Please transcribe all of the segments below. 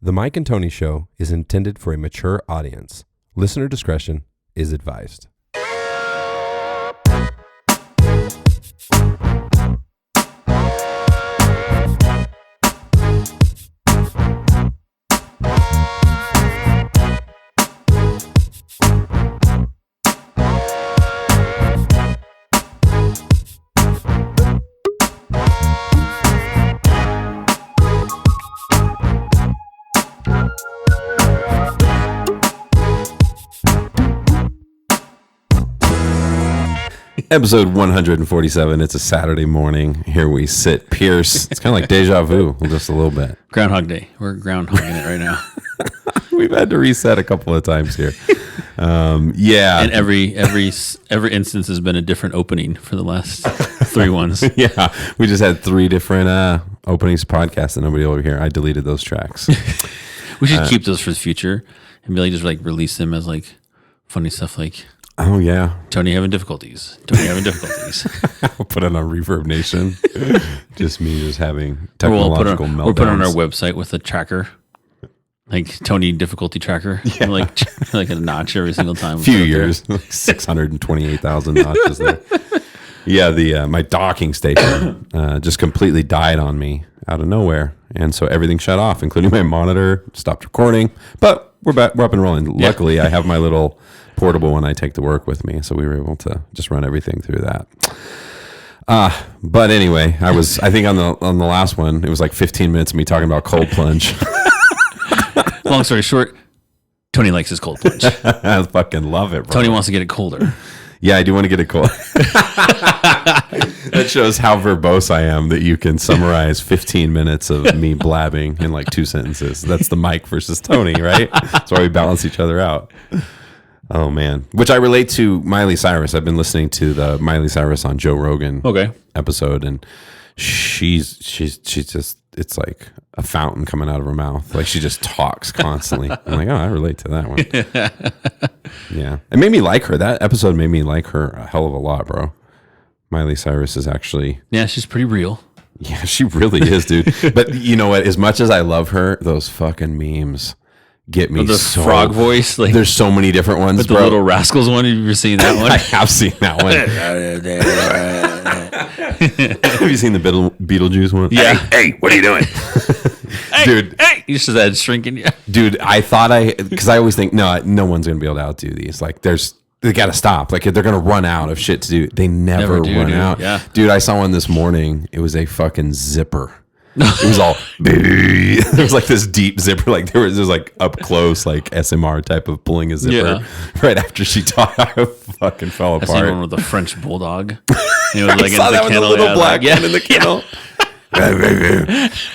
The Mike and Tony Show is intended for a mature audience. Listener discretion is advised. Episode 147. It's a Saturday morning. Here we sit. Pierce. It's kind of like deja vu, just a little bit. Groundhog Day. We're groundhogging it right now. We've had to reset a couple of times here. Yeah. And every instance has been a different opening for the last three ones. Yeah. We just had three different openings podcasts and nobody over here. I deleted those tracks. We should keep those for the future and really just like release them as like funny stuff like, oh, yeah. Tony having difficulties. Tony having difficulties. I'll put it on Reverb Nation. Just me just having technological meltdowns. We'll put it on our website with a tracker. Like Tony difficulty tracker. Yeah. Like a notch every single time. A few years. Like 628,000 notches there. Yeah, my docking station just completely died on me out of nowhere. And so everything shut off, including my monitor, stopped recording. But we're up and rolling. Yeah. Luckily, I have my little portable one I take to work with me, so we were able to just run everything through that. But anyway, I think on the last one, it was like 15 minutes of me talking about cold plunge. Long story short, Tony likes his cold plunge. I fucking love it, bro. Tony wants to get it colder. Yeah, I do want to get it cold. That shows how verbose I am that you can summarize 15 minutes of me blabbing in like 2 sentences. That's the Mike versus Tony, right? That's why we balance each other out. Oh, man. Which I relate to Miley Cyrus. I've been listening to the Miley Cyrus on Joe Rogan episode, and she's just, it's like a fountain coming out of her mouth. Like she just talks constantly. I'm like, oh, I relate to that one. Yeah. It made me like her. That episode made me like her a hell of a lot, bro. Miley Cyrus is actually... Yeah, she's pretty real. Yeah, she really is, dude. But you know what? As much as I love her, those fucking memes... get me. The frog voice, like there's so many different ones, bro. The Little Rascals one. Have you ever seen that one? I have seen that one. Have you seen the Beetlejuice one? Yeah. Hey, what are you doing, dude? Hey, you just had shrinking. Yeah, dude. I thought because I always think no one's gonna be able to outdo these. Like they got to stop. Like they're gonna run out of shit to do. They never run out. Yeah, dude. I saw one this morning. It was a fucking zipper. It was all baby. There was like this deep zipper, like there was like up close, like SMR type of pulling a zipper. Right after she taught, I fucking fell apart. I seen one with a French bulldog. You know, like I saw that with a little black one in the kennel.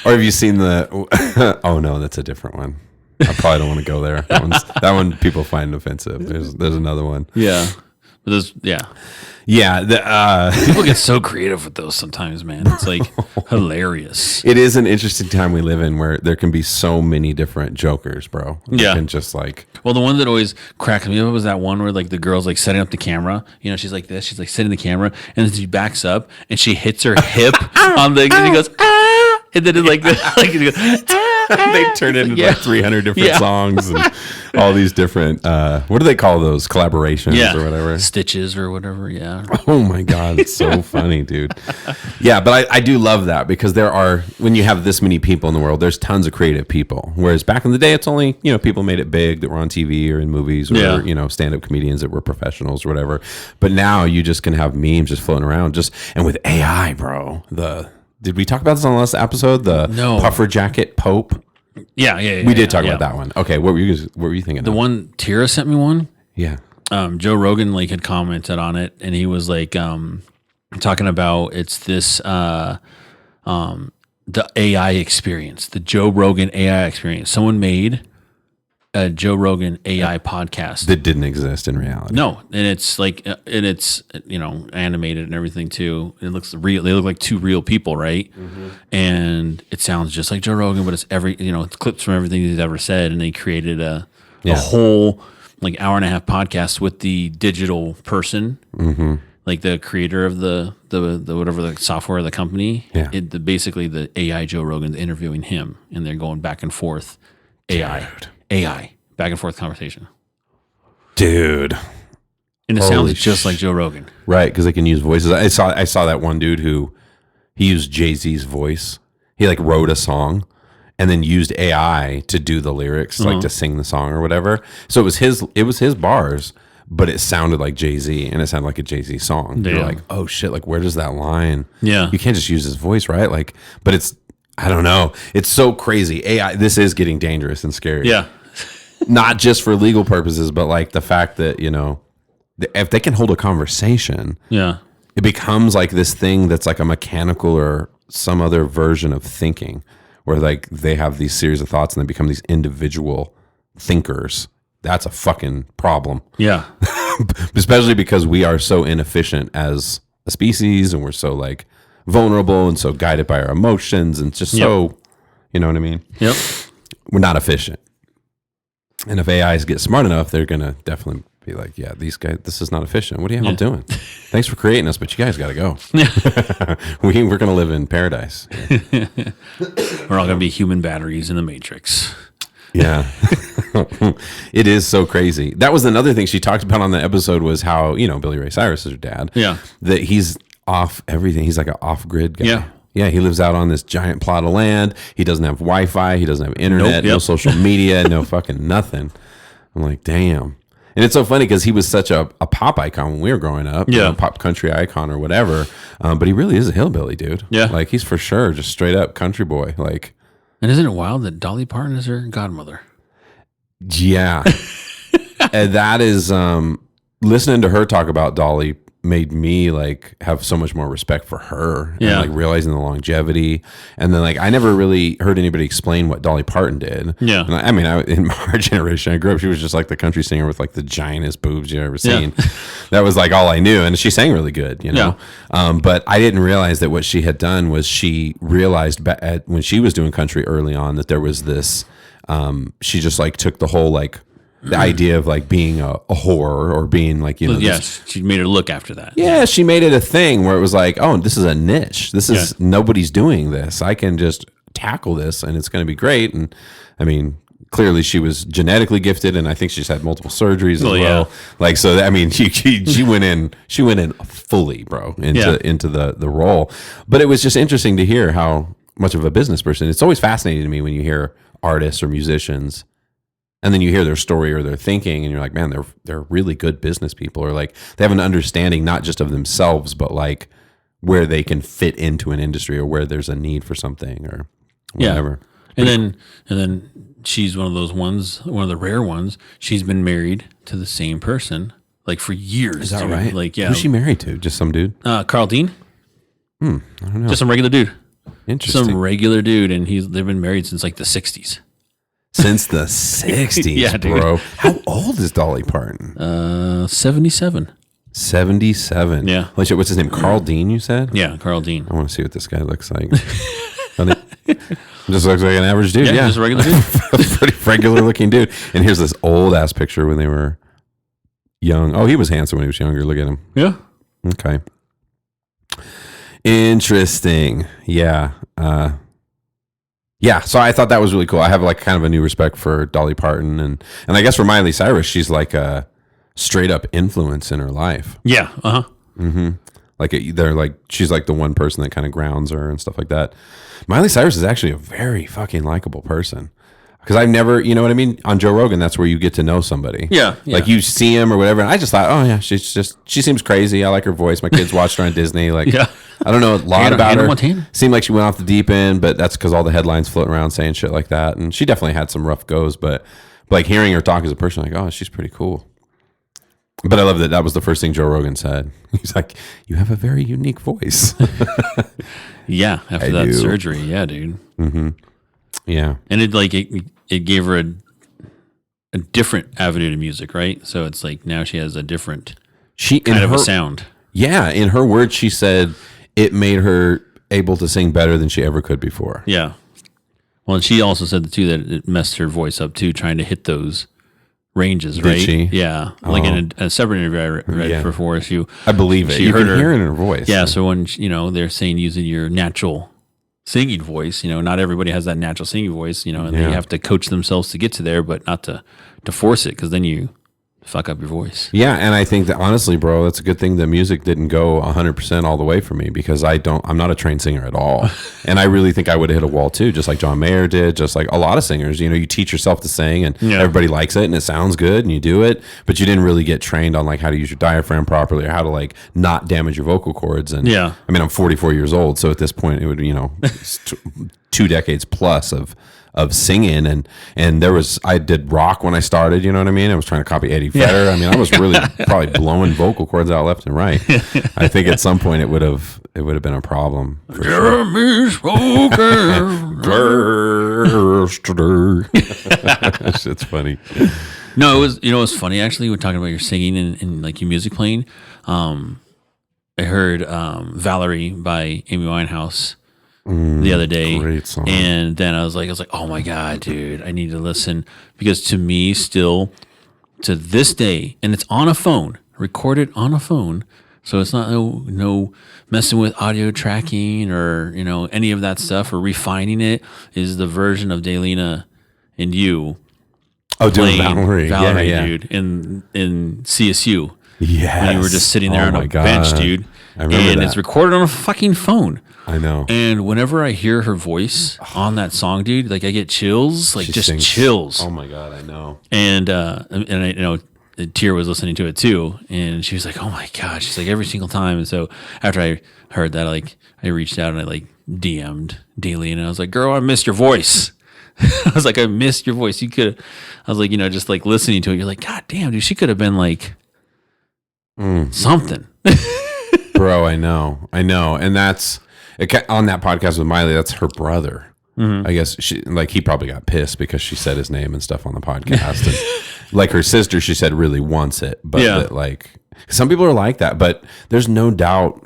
Or have you seen the? Oh no, that's a different one. I probably don't want to go there. That one people find offensive. There's another one. Yeah. Yeah, people get so creative with those sometimes, man. It's like hilarious. It is an interesting time we live in where there can be so many different jokers, bro. Yeah, and just like the one that always cracked me up was that one where like the girl's like setting up the camera. You know, she's like this. She's like setting the camera, and then she backs up and she hits her hip on the. And he goes and then it like it goes, they turn it into like 300 different songs and all these different what do they call those collaborations or whatever, stitches or whatever. Yeah. Oh my god, it's so funny, dude. Yeah, but I do love that because when you have this many people in the world, there's tons of creative people, whereas back in the day it's only people made it big that were on TV or in movies or stand-up comedians that were professionals or whatever. But now you just can have memes just floating around and with AI, bro. Did we talk about this on the last episode? The puffer jacket Pope. Yeah. We did talk about that one. Okay, what were you thinking? The one Tira sent me one. Yeah. Joe Rogan like had commented on it, and he was like talking about it's this the AI experience, the Joe Rogan AI experience. Someone made a Joe Rogan AI podcast that didn't exist in reality. No, and it's like, and it's animated and everything too. It looks real. They look like two real people, right? Mm-hmm. And it sounds just like Joe Rogan, but it's it's clips from everything he's ever said. And they created a whole like hour and a half podcast with the digital person, mm-hmm. like the creator of the whatever the software of the company. Yeah. Basically the AI Joe Rogan interviewing him, and they're going back and forth. AI, back and forth conversation. Dude. And it sounds just like Joe Rogan. Right, because they can use voices. I saw that one dude who he used Jay-Z's voice. He like wrote a song and then used AI to do the lyrics, like to sing the song or whatever. So it was his bars, but it sounded like Jay-Z and it sounded like a Jay-Z song. You're like, oh shit, like where does that line? Yeah. You can't just use his voice, right? Like, but it's, I don't know. It's so crazy. AI, this is getting dangerous and scary. Yeah. Not just for legal purposes, but like the fact that, you know, if they can hold a conversation, Yeah. it becomes like this thing that's like a mechanical or some other version of thinking where like they have these series of thoughts and they become these individual thinkers. That's a fucking problem. Yeah. Especially because we are so inefficient as a species and we're so like vulnerable and so guided by our emotions and just so, you know what I mean? Yep. We're not efficient. And if AIs get smart enough, they're going to definitely be like, yeah, these guys, this is not efficient. What are you all doing? Thanks for creating us, but you guys got to go. We're going to live in paradise. We're all going to be human batteries in the Matrix. Yeah. It is so crazy. That was another thing she talked about on the episode was how, you know, Billy Ray Cyrus is her dad. Yeah. That he's off everything. He's like an off-grid guy. Yeah. Yeah, he lives out on this giant plot of land. He doesn't have Wi-Fi. He doesn't have internet, no Yep. social media, no fucking nothing. I'm like, damn. And it's so funny because he was such a pop icon when we were growing up. Yeah. You know, pop country icon or whatever. But he really is a hillbilly, dude. Yeah. Like, he's for sure just straight up country boy. Like, And isn't it wild that Dolly Parton is her godmother? yeah. And that is, listening to her talk about Dolly made me like have so much more respect for her Yeah. and like realizing the longevity. And then like I never really heard anybody explain what Dolly Parton did. Yeah. And I mean, in our generation, I grew up, she was just like the country singer with like the giantest boobs you ever seen. That was like all I knew. And she sang really good, you know? But I didn't realize that what she had done was she realized when she was doing country early on that there was this, she just like took the whole like, the idea of like being a whore or being like, you know, Yes, she made her look after that. yeah, she made it a thing where it was like, oh, this is a niche. This is nobody's doing this. I can just tackle this and it's going to be great. And I mean, clearly she was genetically gifted and I think she's had multiple surgeries as well. Yeah. Like, so I mean, she went in fully, bro, into the role. But it was just interesting to hear how much of a business person. It's always fascinating to me when you hear artists or musicians and then you hear their story or their thinking and you're like, man, they're really good business people, or like they have an understanding not just of themselves, but like where they can fit into an industry or where there's a need for something or whatever. And then she's one of those ones, one of the rare ones. She's been married to the same person like for years. Is that dude. right? Like, yeah. Who's she married to? Just some dude? Carl Dean. I don't know. Just some regular dude. Interesting. Some regular dude, and they've been married since like the 60s. Since the 60s, Yeah, dude. bro. How old is Dolly Parton? 77. 77. Yeah. What's his name? Carl Dean, you said? Yeah, Carl Dean. I want to see what this guy looks like. Just looks like an average dude. Yeah. Just a regular dude. Pretty regular looking dude. And here's this old ass picture when they were young. Oh, he was handsome when he was younger. Look at him. Yeah. Okay. Interesting. Yeah. Yeah. So I thought that was really cool. I have like kind of a new respect for Dolly Parton and I guess for Miley Cyrus, she's like a straight up influence in her life. Yeah. Like they're like, she's like the one person that kind of grounds her and stuff like that. Miley Cyrus is actually a very fucking likable person. Because I've never, you know what I mean? On Joe Rogan, that's where you get to know somebody. Yeah. Like you see him or whatever. And I just thought, oh yeah, she seems crazy. I like her voice. My kids watched her on Disney. Like, Yeah. I don't know a lot about her. Montana. Seemed like she went off the deep end, but that's because all the headlines floating around saying shit like that. And she definitely had some rough goes, but like hearing her talk as a person, like, oh, she's pretty cool. But I love that was the first thing Joe Rogan said. He's like, you have a very unique voice. Yeah. After that surgery. Yeah, dude. Yeah. And it gave her a different avenue to music, right? So it's like now she has a different kind of a sound. Yeah. In her words, she said it made her able to sing better than she ever could before. Yeah. Well, and she also said too that it messed her voice up too, trying to hit those ranges, right? Did she? Yeah. Like in a separate interview I read before, I believe it. You can hear it in her voice. Yeah. So when they're saying using your natural singing voice. Not everybody has that natural singing voice. And they have to coach themselves to get to there, but not to force it, because then you fuck up your voice. Yeah, and I think that honestly, bro, that's a good thing the music didn't go 100% all the way for me, because I'm not a trained singer at all. And I really think I would have hit a wall too, just like John Mayer did, just like a lot of singers. You teach yourself to sing and everybody likes it and it sounds good and you do it, but you didn't really get trained on like how to use your diaphragm properly or how to like not damage your vocal cords. And I mean, I'm 44 years old, so at this point it would, it's 2 decades plus of singing, and I did rock when I started, you know what I mean? I was trying to copy Eddie Vedder. I mean, I was really probably blowing vocal cords out left and right. I think at some point it would have been a problem. Jeremy's Shit's funny. No, it was, it was funny actually. We're talking about your singing and like your music playing. I heard Valerie by Amy Winehouse the other day, great song. And then I was like, oh my God, dude, I need to listen, because to me, still to this day, and it's on a phone, recorded on a phone, so it's not no messing with audio tracking or any of that stuff or refining it, is the version of Daylina and you. Oh, doing Valerie, dude, in CSU. Yes, when you were just sitting there on a bench, dude. I remember and that. It's recorded on a fucking phone. I know. And whenever I hear her voice on that song, dude, like I get chills, like just chills. Oh my God, I know. And I Tyr was listening to it too, and she was like, "Oh my God!" She's like, every single time. And so after I heard that, I reached out and I DM'd Daly, and I was like, "Girl, I missed your voice." I was like, "I missed your voice. You could." I was like, just like listening to it, you're like, "God damn, dude, she could have been like something." Bro, I know, and that's on that podcast with Miley. That's her brother. Mm-hmm. I guess he probably got pissed because she said his name and stuff on the podcast. And like her sister, she said really wants it, but that, some people are like that. But there's no doubt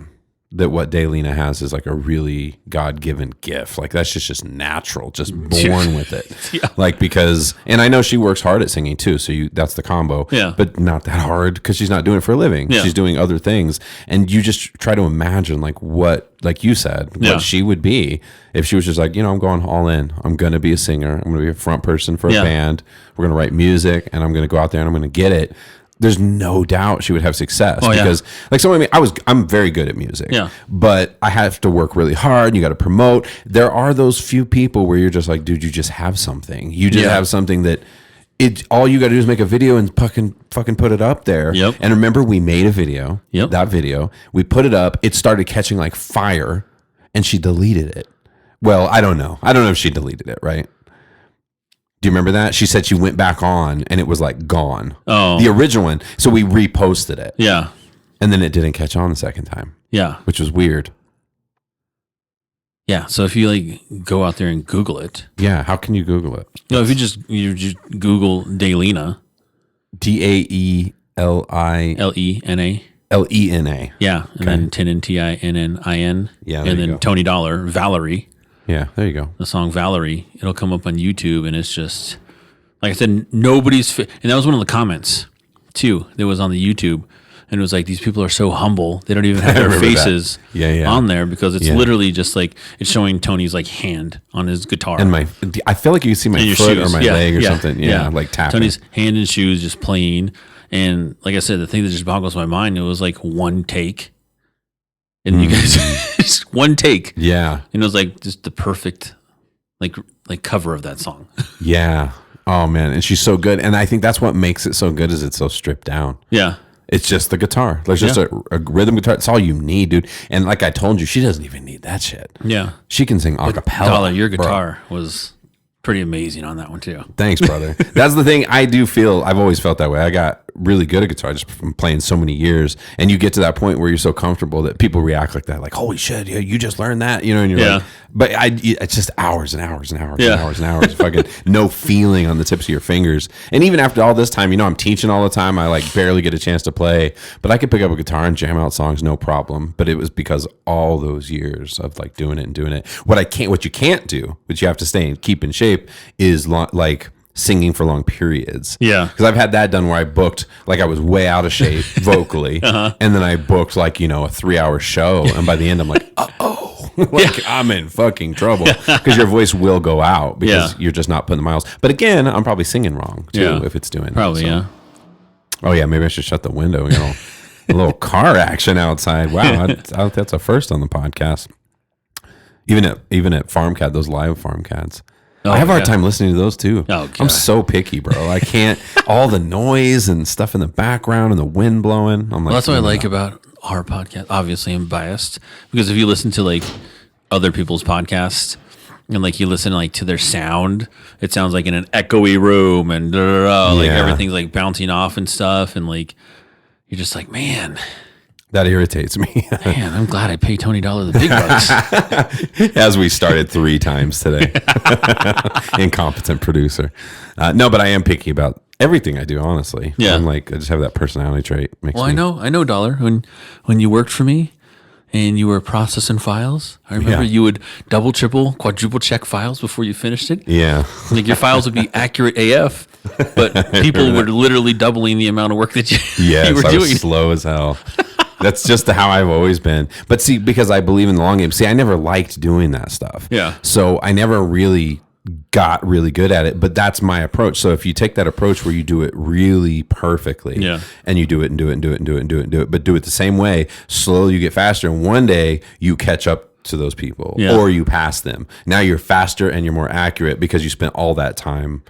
that what Daylina has is like a really God-given gift. Like that's just natural, just born with it. Because, and I know she works hard at singing too. So that's the combo, but not that hard because she's not doing it for a living. She's doing other things. And you just try to imagine what you said, what she would be if she was just like, I'm going all in. I'm going to be a singer. I'm going to be a front person for a band. We're going to write music and I'm going to go out there and I'm going to get it. There's no doubt she would have success because I'm very good at music, but I have to work really hard. You got to promote. There are those few people where you're just like, dude, you just have something. You just have something that all you got to do is make a video and fucking put it up there. Yep. And remember, we made a video, that video, we put it up. It started catching like fire and she deleted it. Well, I don't know. I don't know if she deleted it, right? Do you remember that? She said she went back on and it was like gone. Oh. The original one. So we reposted it. Yeah. And then it didn't catch on the second time. Yeah. Which was weird. Yeah. So if you go out there and Google it. Yeah. How can you Google it? No, if you just Google Daylina. Daelina. Lena. Yeah. And then Tinnin. Yeah. And then Tony Dollar, Valerie. Yeah, there you go. The song Valerie. It'll come up on YouTube, and it's just, like I said, nobody's... and that was one of the comments, too, that was on the YouTube. And it was like, these people are so humble. They don't even have their faces on there because it's literally just like, it's showing Tony's hand on his guitar. And I feel like you see my foot or my leg or something. Yeah, like tapping. Tony's hand and shoes just playing. And like I said, the thing that just boggles my mind, it was like one take. And you guys, just one take. Yeah. And it was like just the perfect, like cover of that song. Yeah. Oh man. And she's so good. And I think that's what makes it so good is it's so stripped down. Yeah. It's just the guitar. There's just a rhythm guitar. It's all you need, dude. And like I told you, she doesn't even need that shit. Yeah. She can sing a cappella. Dollar, your guitar was pretty amazing on that one too. Thanks, brother. That's the thing. I do feel, I've always felt that way. I got really good at guitar just from playing so many years. And you get to that point where you're so comfortable that people react like that. Like, holy shit, you just learned that, and you're like, but it's just hours and hours and hours and hours and hours. Fucking no feeling on the tips of your fingers. And even after all this time, I'm teaching all the time. I barely get a chance to play, but I could pick up a guitar and jam out songs, no problem. But it was because all those years of doing it. What you can't do, but you have to stay and keep in shape is singing for long periods. Yeah. Because I've had that done where I booked, I was way out of shape vocally. And then I booked, a 3-hour show. And by the end, I'm like, oh, I'm in fucking trouble because your voice will go out because you're just not putting the miles. But again, I'm probably singing wrong too if it's doing probably that. So. Oh yeah, maybe I should shut the window. A little car action outside. Wow, that's a first on the podcast. Even at Farm Cat, those live Farm Cats. I have a hard time listening to those too. Oh, I'm so picky, bro. I can't. All the noise and stuff in the background and the wind blowing. I'm like, well, that's what I like about our podcast. Obviously, I'm biased because if you listen to like other people's podcasts and like you listen like to their sound, it sounds like in an echoey room and like everything's like bouncing off and stuff, and like you're just like, man. That irritates me. Man, I'm glad I pay Tony Dollar the big bucks. As we started 3 times today. Incompetent producer. No, but I am picky about everything I do, honestly. Yeah. I'm like, I just have that personality trait. I know, Dollar. When you worked for me and you were processing files, I remember you would double, triple, quadruple check files before you finished it. Yeah. Like your files would be accurate AF, but people were literally doubling the amount of work that you were doing. Was slow as hell. That's just how I've always been. But see, because I believe in the long game. See, I never liked doing that stuff. Yeah. So I never really got really good at it. But that's my approach. So if you take that approach where you do it really perfectly, and you do it and do it and do it and do it and do it and do it, but do it the same way, slowly you get faster. And one day you catch up to those people or you pass them. Now you're faster and you're more accurate because you spent all that time.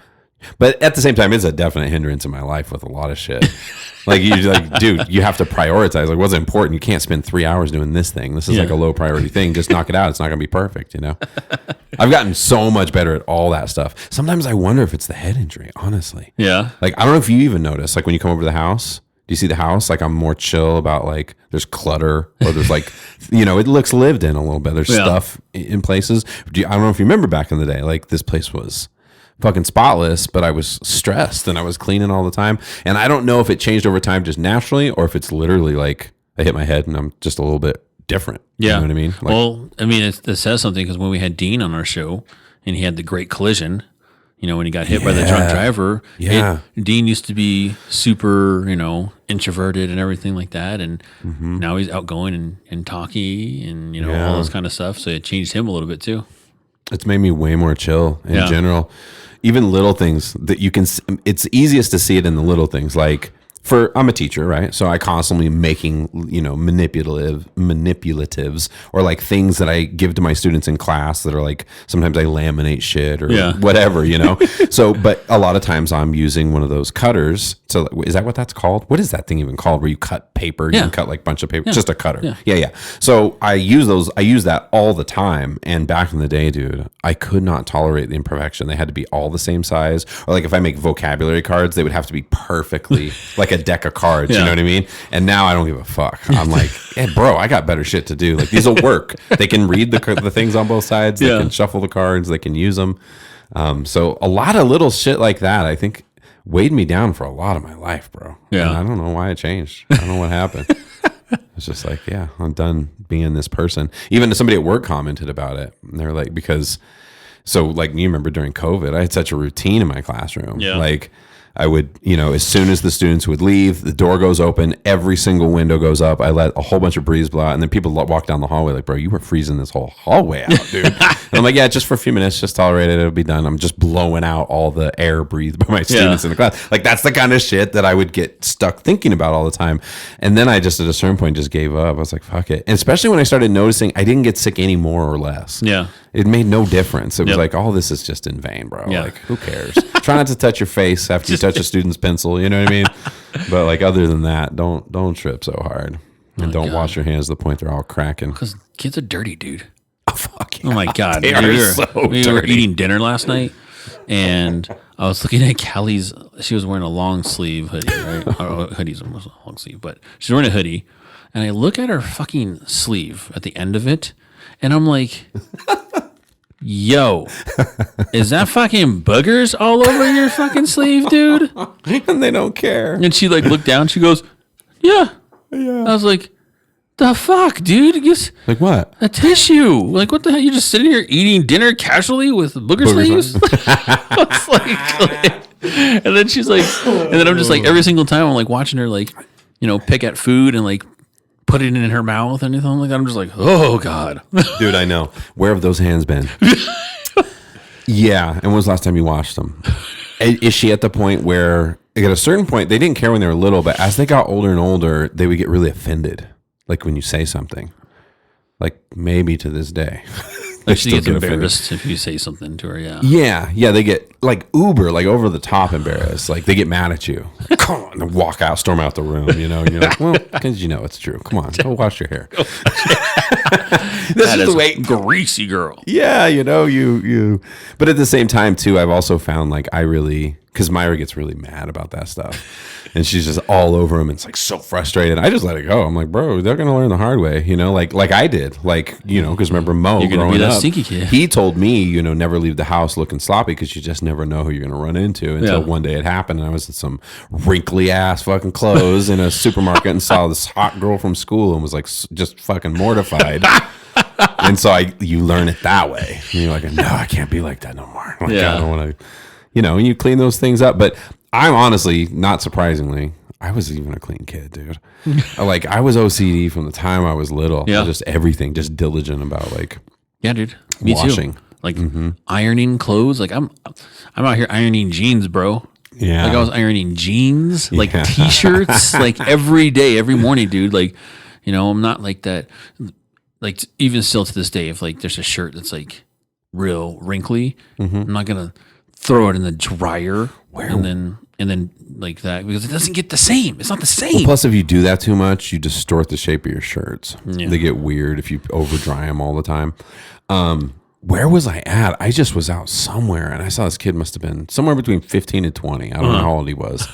But at the same time, it's a definite hindrance in my life with a lot of shit. Dude, you have to prioritize. Like, what's important? You can't spend 3 hours doing this thing. This is like a low priority thing. Just knock it out. It's not going to be perfect, I've gotten so much better at all that stuff. Sometimes I wonder if it's the head injury, honestly. Yeah. Like, I don't know if you even notice, like when you come over to the house, do you see the house? Like, I'm more chill about like, there's clutter or there's like, it looks lived in a little bit. There's stuff in places. I don't know if you remember back in the day, like this place was fucking spotless, but I was stressed and I was cleaning all the time. And I don't know if it changed over time just naturally or if it's literally like I hit my head and I'm just a little bit different. Yeah. You know what I mean? Like, well, I mean, it says something because when we had Dean on our show and he had the great collision, when he got hit by the drunk driver, Dean used to be super, introverted and everything like that. And now he's outgoing and talky and, all this kind of stuff. So it changed him a little bit too. It's made me way more chill in general. Even little things that you can, it's easiest to see it in the little things. Like I'm a teacher, right? So I constantly making, manipulatives or like things that I give to my students in class that are like, sometimes I laminate shit or whatever, So, but a lot of times I'm using one of those cutters. So is that what that's called? What is that thing even called where you cut paper? You can cut like a bunch of paper, just a cutter. Yeah. So I use that all the time. And back in the day, dude, I could not tolerate the imperfection. They had to be all the same size. Or like if I make vocabulary cards, they would have to be perfectly like a deck of cards, you know what I mean? And now I don't give a fuck. I'm like, hey, bro, I got better shit to do. Like these will work. They can read the things on both sides. They can shuffle the cards. They can use them. So a lot of little shit like that, I think, weighed me down for a lot of my life, bro. Yeah. And I don't know why it changed. I don't know what happened. It's just like, I'm done being this person. Even somebody at work commented about it. And they're like, so like you remember during COVID, I had such a routine in my classroom. Yeah. Like I would, as soon as the students would leave, the door goes open, every single window goes up. I let a whole bunch of breeze blow out, and then people walk down the hallway like, bro, you were freezing this whole hallway out, dude. And I'm like, yeah, just for a few minutes, just tolerate it. It'll be done. I'm just blowing out all the air breathed by my students in the class. Like that's the kind of shit that I would get stuck thinking about all the time. And then I just, at a certain point, just gave up. I was like, fuck it. And especially when I started noticing I didn't get sick any more or less. Yeah. It made no difference. It was like, oh, this is just in vain, bro. Yeah. Like, who cares? Try not to touch your face after you touch a student's pencil. You know what I mean? But like, other than that, don't trip so hard, and don't wash your hands to the point they're all cracking. Because kids are dirty, dude. Oh fuck! Yeah. Oh my god! They we were eating dinner last night, and I was looking at Callie's. She was wearing a long sleeve hoodie, right? Hoodie's almost a long sleeve, but she's wearing a hoodie, and I look at her fucking sleeve at the end of it, and I'm like. Yo, is that fucking boogers all over your fucking sleeve, dude? And they don't care. And she like looked down. She goes, yeah. I was like, the fuck, dude? Like what? A tissue. Like what the hell? You're just sitting here eating dinner casually with booger sleeves? I was like, and then she's like, and then I'm just like, every single time I'm like watching her like, pick at food and like put it in her mouth or anything like that. I'm just like, oh God. Dude, I know. Where have those hands been? Yeah. And when was the last time you washed them? Is she at the point where, like, at a certain point, they didn't care when they were little, but as they got older and older, they would get really offended. Like when you say something. Like maybe to this day. Like she gets embarrassed if you say something to her, yeah. Yeah, they get like uber, like over the top embarrassed. Like they get mad at you. Come on, and walk out, storm out the room, and you're like, well, because you know it's true. Come on, go wash your hair. This is the way, greasy girl. Yeah, you. But at the same time, too, I've also found like because Myra gets really mad about that stuff. And she's just all over him. And it's like so frustrated. I just let it go. I'm like, bro, they're going to learn the hard way, like I did. Like, because remember Mo you're growing be that up, stinky kid. He told me, never leave the house looking sloppy because you just never know who you're going to run into until one day it happened. And I was in some wrinkly ass fucking clothes in a supermarket and saw this hot girl from school and was like just fucking mortified. And so you learn it that way. And you're like, no, I can't be like that no more. Like, I don't want to, and you clean those things up. But I'm honestly, not surprisingly, I was even a clean kid, dude. Like I was OCD from the time I was little. Yeah. Just everything, just diligent about like dude. Me washing. Too. Like ironing clothes. Like I'm out here ironing jeans, bro. Yeah. Like I was ironing jeans, like t-shirts, like every day, every morning, dude. Like, I'm not like that. Like even still to this day, if like there's a shirt that's like real wrinkly, I'm not gonna throw it in the dryer and then like that because it doesn't get the same. It's not the same. Well, plus, if you do that too much, you distort the shape of your shirts. Yeah. They get weird if you over dry them all the time. Where was I at? I just was out somewhere and I saw this kid must have been somewhere between 15 and 20. I don't know how old he was.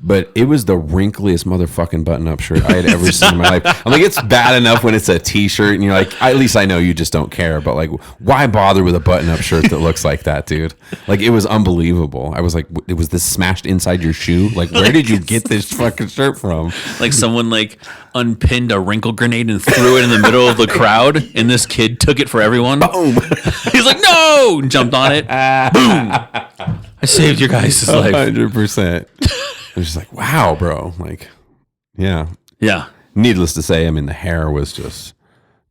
But it was the wrinkliest motherfucking button-up shirt I had ever seen in my life. I'm like, it's bad enough when it's a T-shirt, and you're like, at least I know you just don't care. But like, why bother with a button-up shirt that looks like that, dude? Like, it was unbelievable. I was like, was this smashed inside your shoe? Like, where did you get this fucking shirt from? Like someone like unpinned a wrinkle grenade and threw it in the middle of the crowd, and this kid took it for everyone. Boom! He's like, no! And jumped on it. Boom! I saved your guys' life. 100%. I'm just like, wow, bro. Like, yeah. Yeah. Needless to say, I mean, the hair was just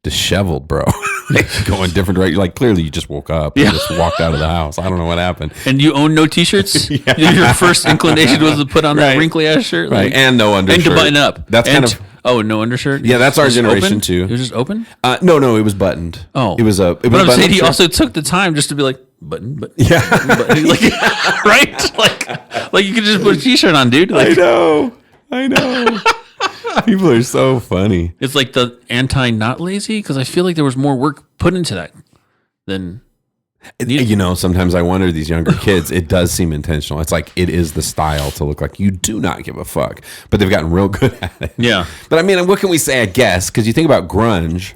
disheveled, bro. Like, going different directions. Like, clearly you just woke up and just walked out of the house. I don't know what happened. And you own no T-shirts? Your first inclination was to put on that wrinkly-ass shirt? Like, and no undershirt. And to button up. That's kind of... Oh, no undershirt? Yeah, that's our generation, open? too. It was just open? No, it was buttoned. Oh. It was a... But I'm saying he also took the time just to be like, button. Yeah. Button. Like, right? Like you could just put a T-shirt on, dude. Like, I know. People are so funny. It's like the anti-not lazy because I feel like there was more work put into that than... Sometimes I wonder these younger kids, it does seem intentional. It's like it is the style to look like you do not give a fuck, but they've gotten real good at it. Yeah. But I mean, what can we say, I guess? Because you think about grunge,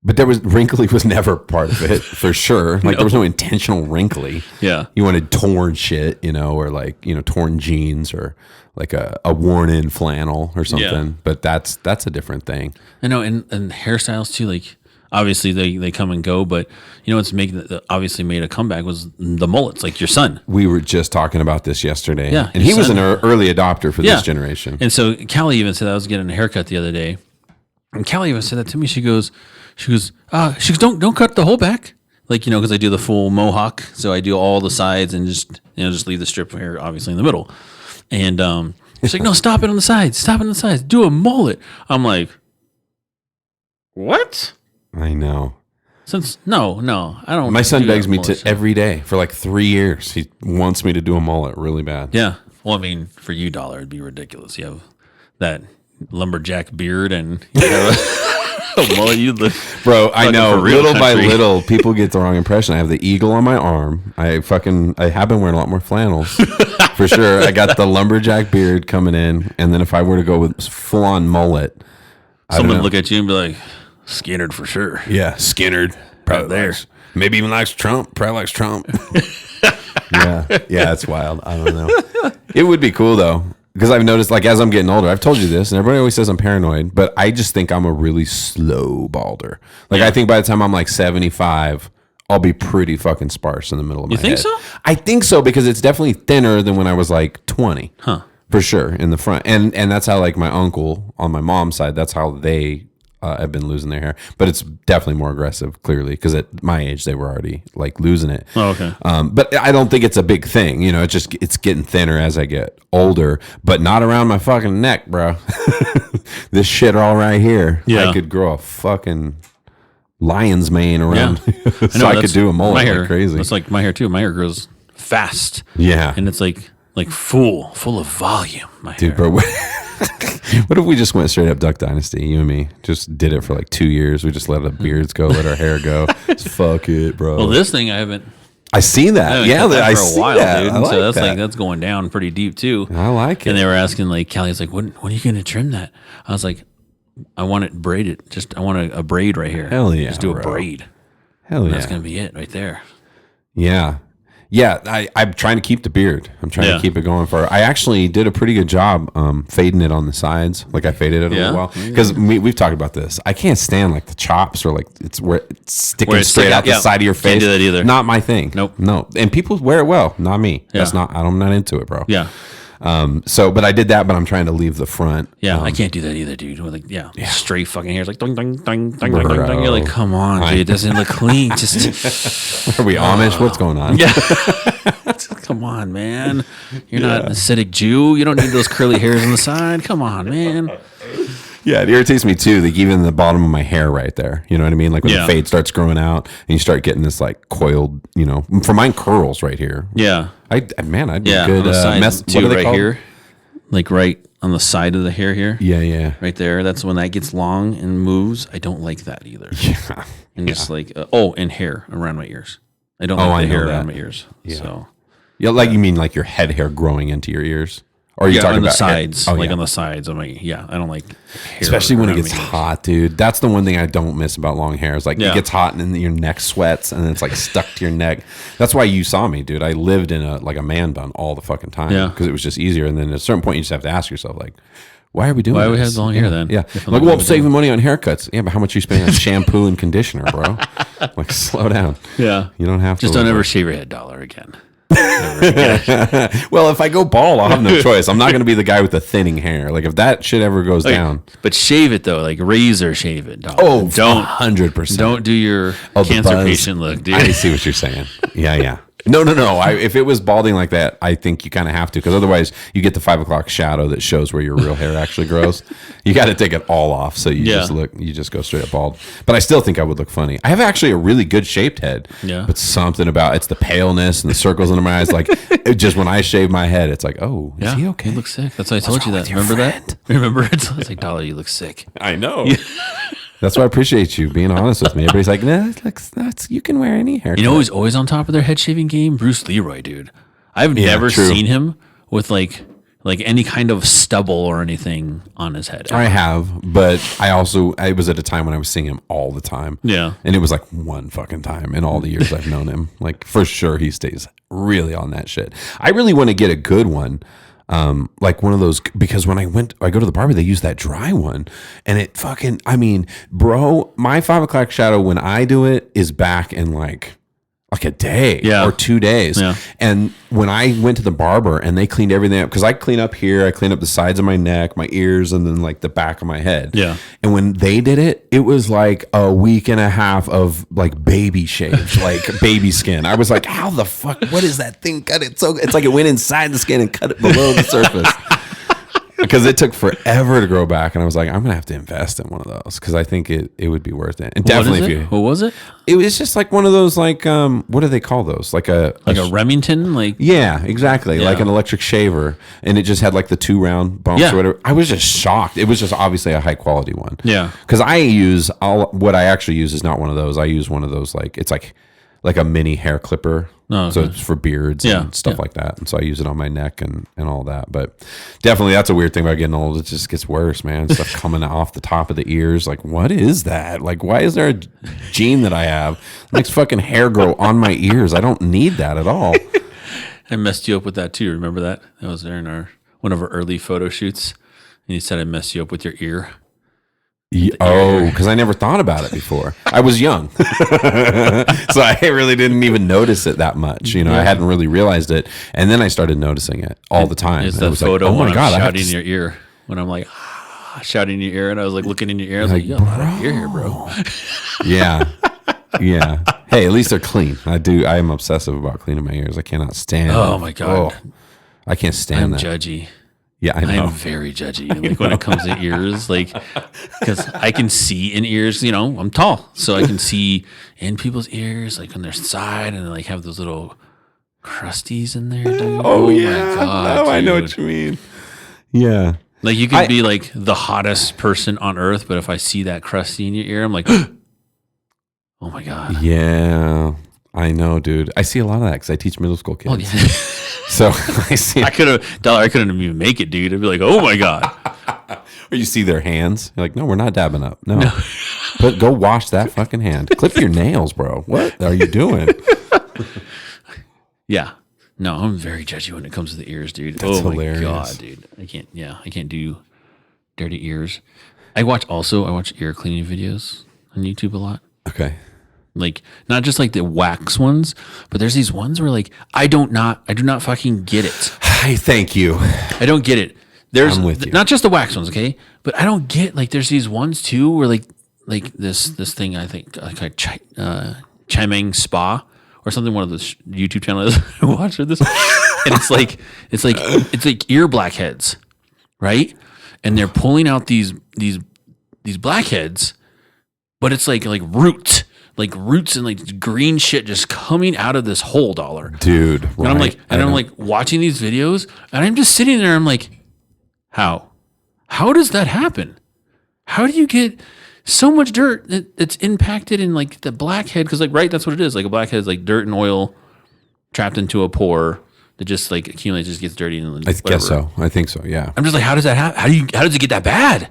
but wrinkly was never part of it for sure. Like there was no intentional wrinkly. Yeah. You wanted torn shit, or like, torn jeans or like a worn in flannel or something. Yeah. But that's a different thing. I know. And hairstyles too, like, obviously, they come and go, but what's obviously made a comeback was the mullets, like your son. We were just talking about this yesterday. Yeah, and he was an early adopter for this generation. And so Callie even said, I was getting a haircut the other day, and Callie even said that to me. She goes, don't cut the whole back, like because I do the full mohawk, so I do all the sides and just leave the strip of hair obviously in the middle. And she's like, no, stop it on the sides, do a mullet. I'm like, what? I know. No, I don't. My son begs me to every day for like 3 years. He wants me to do a mullet really bad. Yeah. Well, I mean, for you, Dollar, it'd be ridiculous. You have that lumberjack beard and you have a mullet. You look, bro. I know. Little by little, people get the wrong impression. I have the eagle on my arm. I have been wearing a lot more flannels for sure. I got the lumberjack beard coming in, and then if I were to go with full on mullet, someone would look at you and be like, Skinnerd for sure. Yeah, Skinnerd. Probably there. Maybe even likes Trump. Probably likes Trump. Yeah, it's wild. I don't know. It would be cool though, because I've noticed, like, as I'm getting older, I've told you this, and everybody always says I'm paranoid, but I just think I'm a really slow balder. Like, I think by the time I'm like 75, I'll be pretty fucking sparse in the middle of my head. You think so? I think so, because it's definitely thinner than when I was like 20. Huh. For sure, in the front, and that's how like my uncle on my mom's side, that's how they have been losing their hair. But it's definitely more aggressive, clearly, because at my age they were already like losing it. Oh, okay. But I don't think it's a big thing. You know, it's getting thinner as I get older, but not around my fucking neck, bro. This shit all right here. Yeah. I could grow a fucking lion's mane around, Yeah. so I could do a mullet like crazy. It's like my hair too. My hair grows fast. Yeah, and it's like full of volume. My dude, hair. bro. What if we just went straight up Duck Dynasty? You and me just did it for like 2 years. We just let our beards go, let our hair go. Just fuck it, bro. Well, this thing I haven't. I see that. Yeah, I see for a while, that. dude. I like So that's that. that's going down pretty deep too. I like it. And they were asking like Callie's like, when are you going to trim that? I was like, I want it braided. Just I want a braid right here. Hell yeah, Just do a bro. braid. Hell yeah. That's gonna be it right there. Yeah. Yeah, I'm trying to keep the beard. I'm trying to keep it going for. I actually did a pretty good job fading it on the sides. Like I faded it a little while because we've talked about this. I can't stand like the chops or like it's where it's sticking straight out the side of your face. Can't do that either. Not my thing. Nope. No. And people wear it well. Not me. Yeah. That's not. I'm not into it, bro. Yeah. But I did that. But I'm trying to leave the front. Yeah, I can't do that either, dude. With like, straight fucking hair. It's like ding, ding, ding, ding, ding, ding, ding. You're like, come on, dude. It doesn't look clean. Just Are we Amish? What's going on? yeah. Come on, man. You're not an acidic Jew. You don't need those curly hairs on the side. Come on, man. Yeah, it irritates me too. Like even the bottom of my hair right there. You know what I mean? Like when the fade starts growing out and you start getting this like coiled, you know, for mine curls right here. Yeah. I'd be Yeah. good On the side mess. too, What are they right called? here. Like right on the side of the hair here. Yeah. Right there. That's when that gets long and moves. I don't like that either. Yeah. And just like, and hair around my ears. I don't like the hair around my ears. Yeah. So. Yeah, like you mean like your head hair growing into your ears? Or are you talking on the about sides, hair? Oh, like yeah. on the sides. I'm like, I don't like hair Especially when it around gets my ears. hot, dude. That's the one thing I don't miss about long hair. Is like it gets hot and then your neck sweats and it's like stuck to your neck. That's why you saw me, dude. I lived in a man bun all the fucking time because it was just easier. And then at a certain point, you just have to ask yourself, like, why are we doing? Why do we this? have the long hair then? Yeah, like, well, I'm saving money on haircuts. Yeah, but how much are you spending on shampoo and conditioner, bro? Like, slow down. Yeah, you don't have to. Just don't ever shave your head dollar again. Well, if I go bald, I'll have no choice. I'm not going to be the guy with the thinning hair. Like if that shit ever goes down. But shave it though, like razor shave it. Dog. Oh, don't 100%. Don't do your cancer patient look, dude. I see what you're saying. Yeah. No. If it was balding like that, I think you kind of have to, because otherwise you get the 5 o'clock shadow that shows where your real hair actually grows. You got to take it all off, so you just go straight up bald. But I still think I would look funny. I have actually a really good shaped head. Yeah. But something about it's the paleness and the circles under my eyes. Like just when I shave my head, it's like, oh, is he okay? You look sick. That's why I told you that. with your Remember friend? that? Remember it? It's like, Dollar, you look sick. I know. That's why I appreciate you being honest with me. Everybody's like, nah, that's you can wear any haircut. You know who's always on top of their head shaving game? Bruce Leroy, dude. I've never seen him with like any kind of stubble or anything on his head. I have, but I was at a time when I was seeing him all the time. Yeah. And it was like one fucking time in all the years I've known him. Like for sure he stays really on that shit. I really want to get a good one. Like one of those, because when I go to the barber, they use that dry one and it fucking, I mean, bro, my 5 o'clock shadow when I do it is back in like a day or 2 days. Yeah. And when I went to the barber and they cleaned everything up, because I clean up here, I clean up the sides of my neck, my ears, and then like the back of my head. Yeah. And when they did it, it was like a week and a half of like baby shave, like baby skin. I was like, how the fuck, what is that thing? Cut it so it's like it went inside the skin and cut it below the surface. Because it took forever to grow back, and I was like, I'm gonna have to invest in one of those because I think it would be worth it. And definitely, what was it? It was just like one of those like what do they call those? Like a Remington, like yeah, exactly, like an electric shaver, and it just had like the 2 round bumps or whatever. I was just shocked. It was just obviously a high quality one. Yeah, because what I actually use is not one of those. I use one of those like it's like a mini hair clipper. Oh, okay. So it's for beards and stuff like that. And so I use it on my neck and all that. But definitely that's a weird thing about getting old. It just gets worse, man. Stuff coming off the top of the ears. Like, what is that? Like, why is there a gene that I have that makes fucking hair grow on my ears? I don't need that at all. I messed you up with that too. Remember that? That was there in one of our early photo shoots. And you said I messed you up with your ear. Because I never thought about it before. I was young, so I really didn't even notice it that much. You know, I hadn't really realized it, and then I started noticing it all the time. It's that photo like, oh my God, I'm shouting in your ear when I'm like shouting in your ear, and I was like looking in your ear. I was like, yo, you're here, bro. Yeah. Hey, at least they're clean. I am obsessive about cleaning my ears. I cannot stand. Oh my God. I can't stand that. I'm judgy. Yeah, I know. I'm very judgy. Like when it comes to ears, like, because I can see in ears, you know, I'm tall. So I can see in people's ears, like on their side, and they like have those little crusties in there, dude. Oh yeah. My God, I know what you mean. Yeah. Like you could be like the hottest person on earth, but if I see that crusty in your ear, I'm like, oh my God. Yeah. I know, dude. I see a lot of that because I teach middle school kids. Oh, yeah. So I see. I couldn't even make it, dude. I'd be like, oh my God. Or you see their hands. You're like, no, we're not dabbing up. No. But go wash that fucking hand. Clip your nails, bro. What are you doing? Yeah. No, I'm very judgy when it comes to the ears, dude. That's oh hilarious. My God, dude. I can't do dirty ears. I watch ear cleaning videos on YouTube a lot. Okay. Like not just like the wax ones, but there's these ones where like I do not fucking get it. Hi, thank you. I don't get it. There's I'm with you. Not just the wax ones, okay? But I don't get like there's these ones too where like this thing I think like a Chimeng Spa or something. One of those YouTube channels I watch or this, and it's like ear blackheads, right? And they're pulling out these blackheads, but it's like roots. Like roots and like green shit just coming out of this hole, dollar. Dude. And I'm like, I'm like watching these videos and I'm just sitting there. I'm like, how does that happen? How do you get so much dirt that's impacted in like the blackhead? Cause like, right. That's what it is. Like a blackhead is like dirt and oil trapped into a pore that just like accumulates, just gets dirty. And I guess so. I think so. Yeah. I'm just like, how does that happen? How does it get that bad?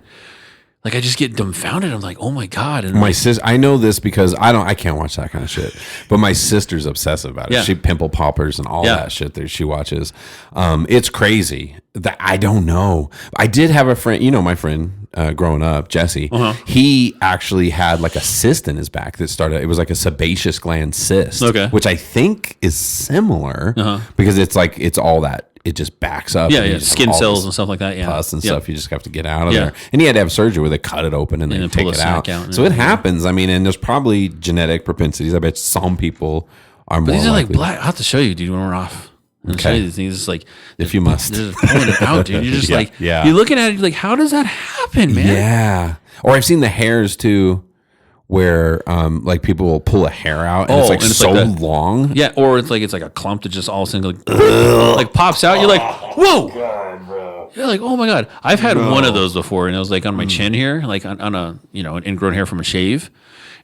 Like I just get dumbfounded. I'm like, oh my God. And my sister, I know this because I can't watch that kind of shit. But my sister's obsessive about it. Yeah. She pimple poppers and all that shit that she watches. It's crazy. That I don't know. I did have a friend, you know, my friend growing up, Jesse. He actually had like a cyst in his back that started. It was like a sebaceous gland cyst, which I think is similar because it's all that. It just backs up. Yeah, skin cells and stuff like that. Yeah, pus and stuff. You just have to get out of there. And he had to have surgery where they cut it open and then take it out. So it happens. I mean, and there's probably genetic propensities. I bet some people are more. But these are likely. like black. I'll have to show you, dude, when we're off. I'll show you these things. It's like if you must, they're just pulling it out, dude. You're just you're looking at it. You're like, how does that happen, man? Yeah. Or I've seen the hairs too, where like people will pull a hair out and it's like so long. Yeah, or it's like a clump that just all of a sudden like pops out. You're like, whoa. God, bro. You're like, oh my God. I've had one of those before, and it was like on my chin here, like on a an ingrown hair from a shave.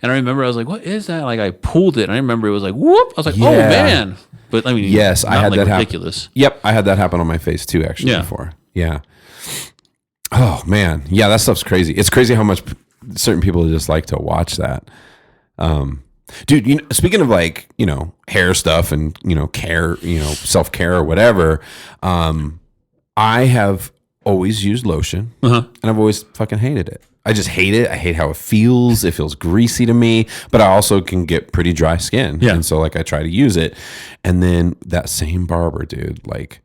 And I remember I was like, what is that? Like I pulled it, and I remember it was like, whoop. I was like, oh man. But I mean, yes, I had that ridiculous. Happen. Yep, I had that happen on my face too, actually, before. Yeah. Oh man, yeah, that stuff's crazy. It's crazy how much certain people just like to watch that. Dude, speaking of like, hair stuff and, care, self-care or whatever, I have always used lotion and I've always fucking hated it. I just hate it. I hate how it feels. It feels greasy to me, but I also can get pretty dry skin. Yeah. And so like I try to use it. And then that same barber, dude, like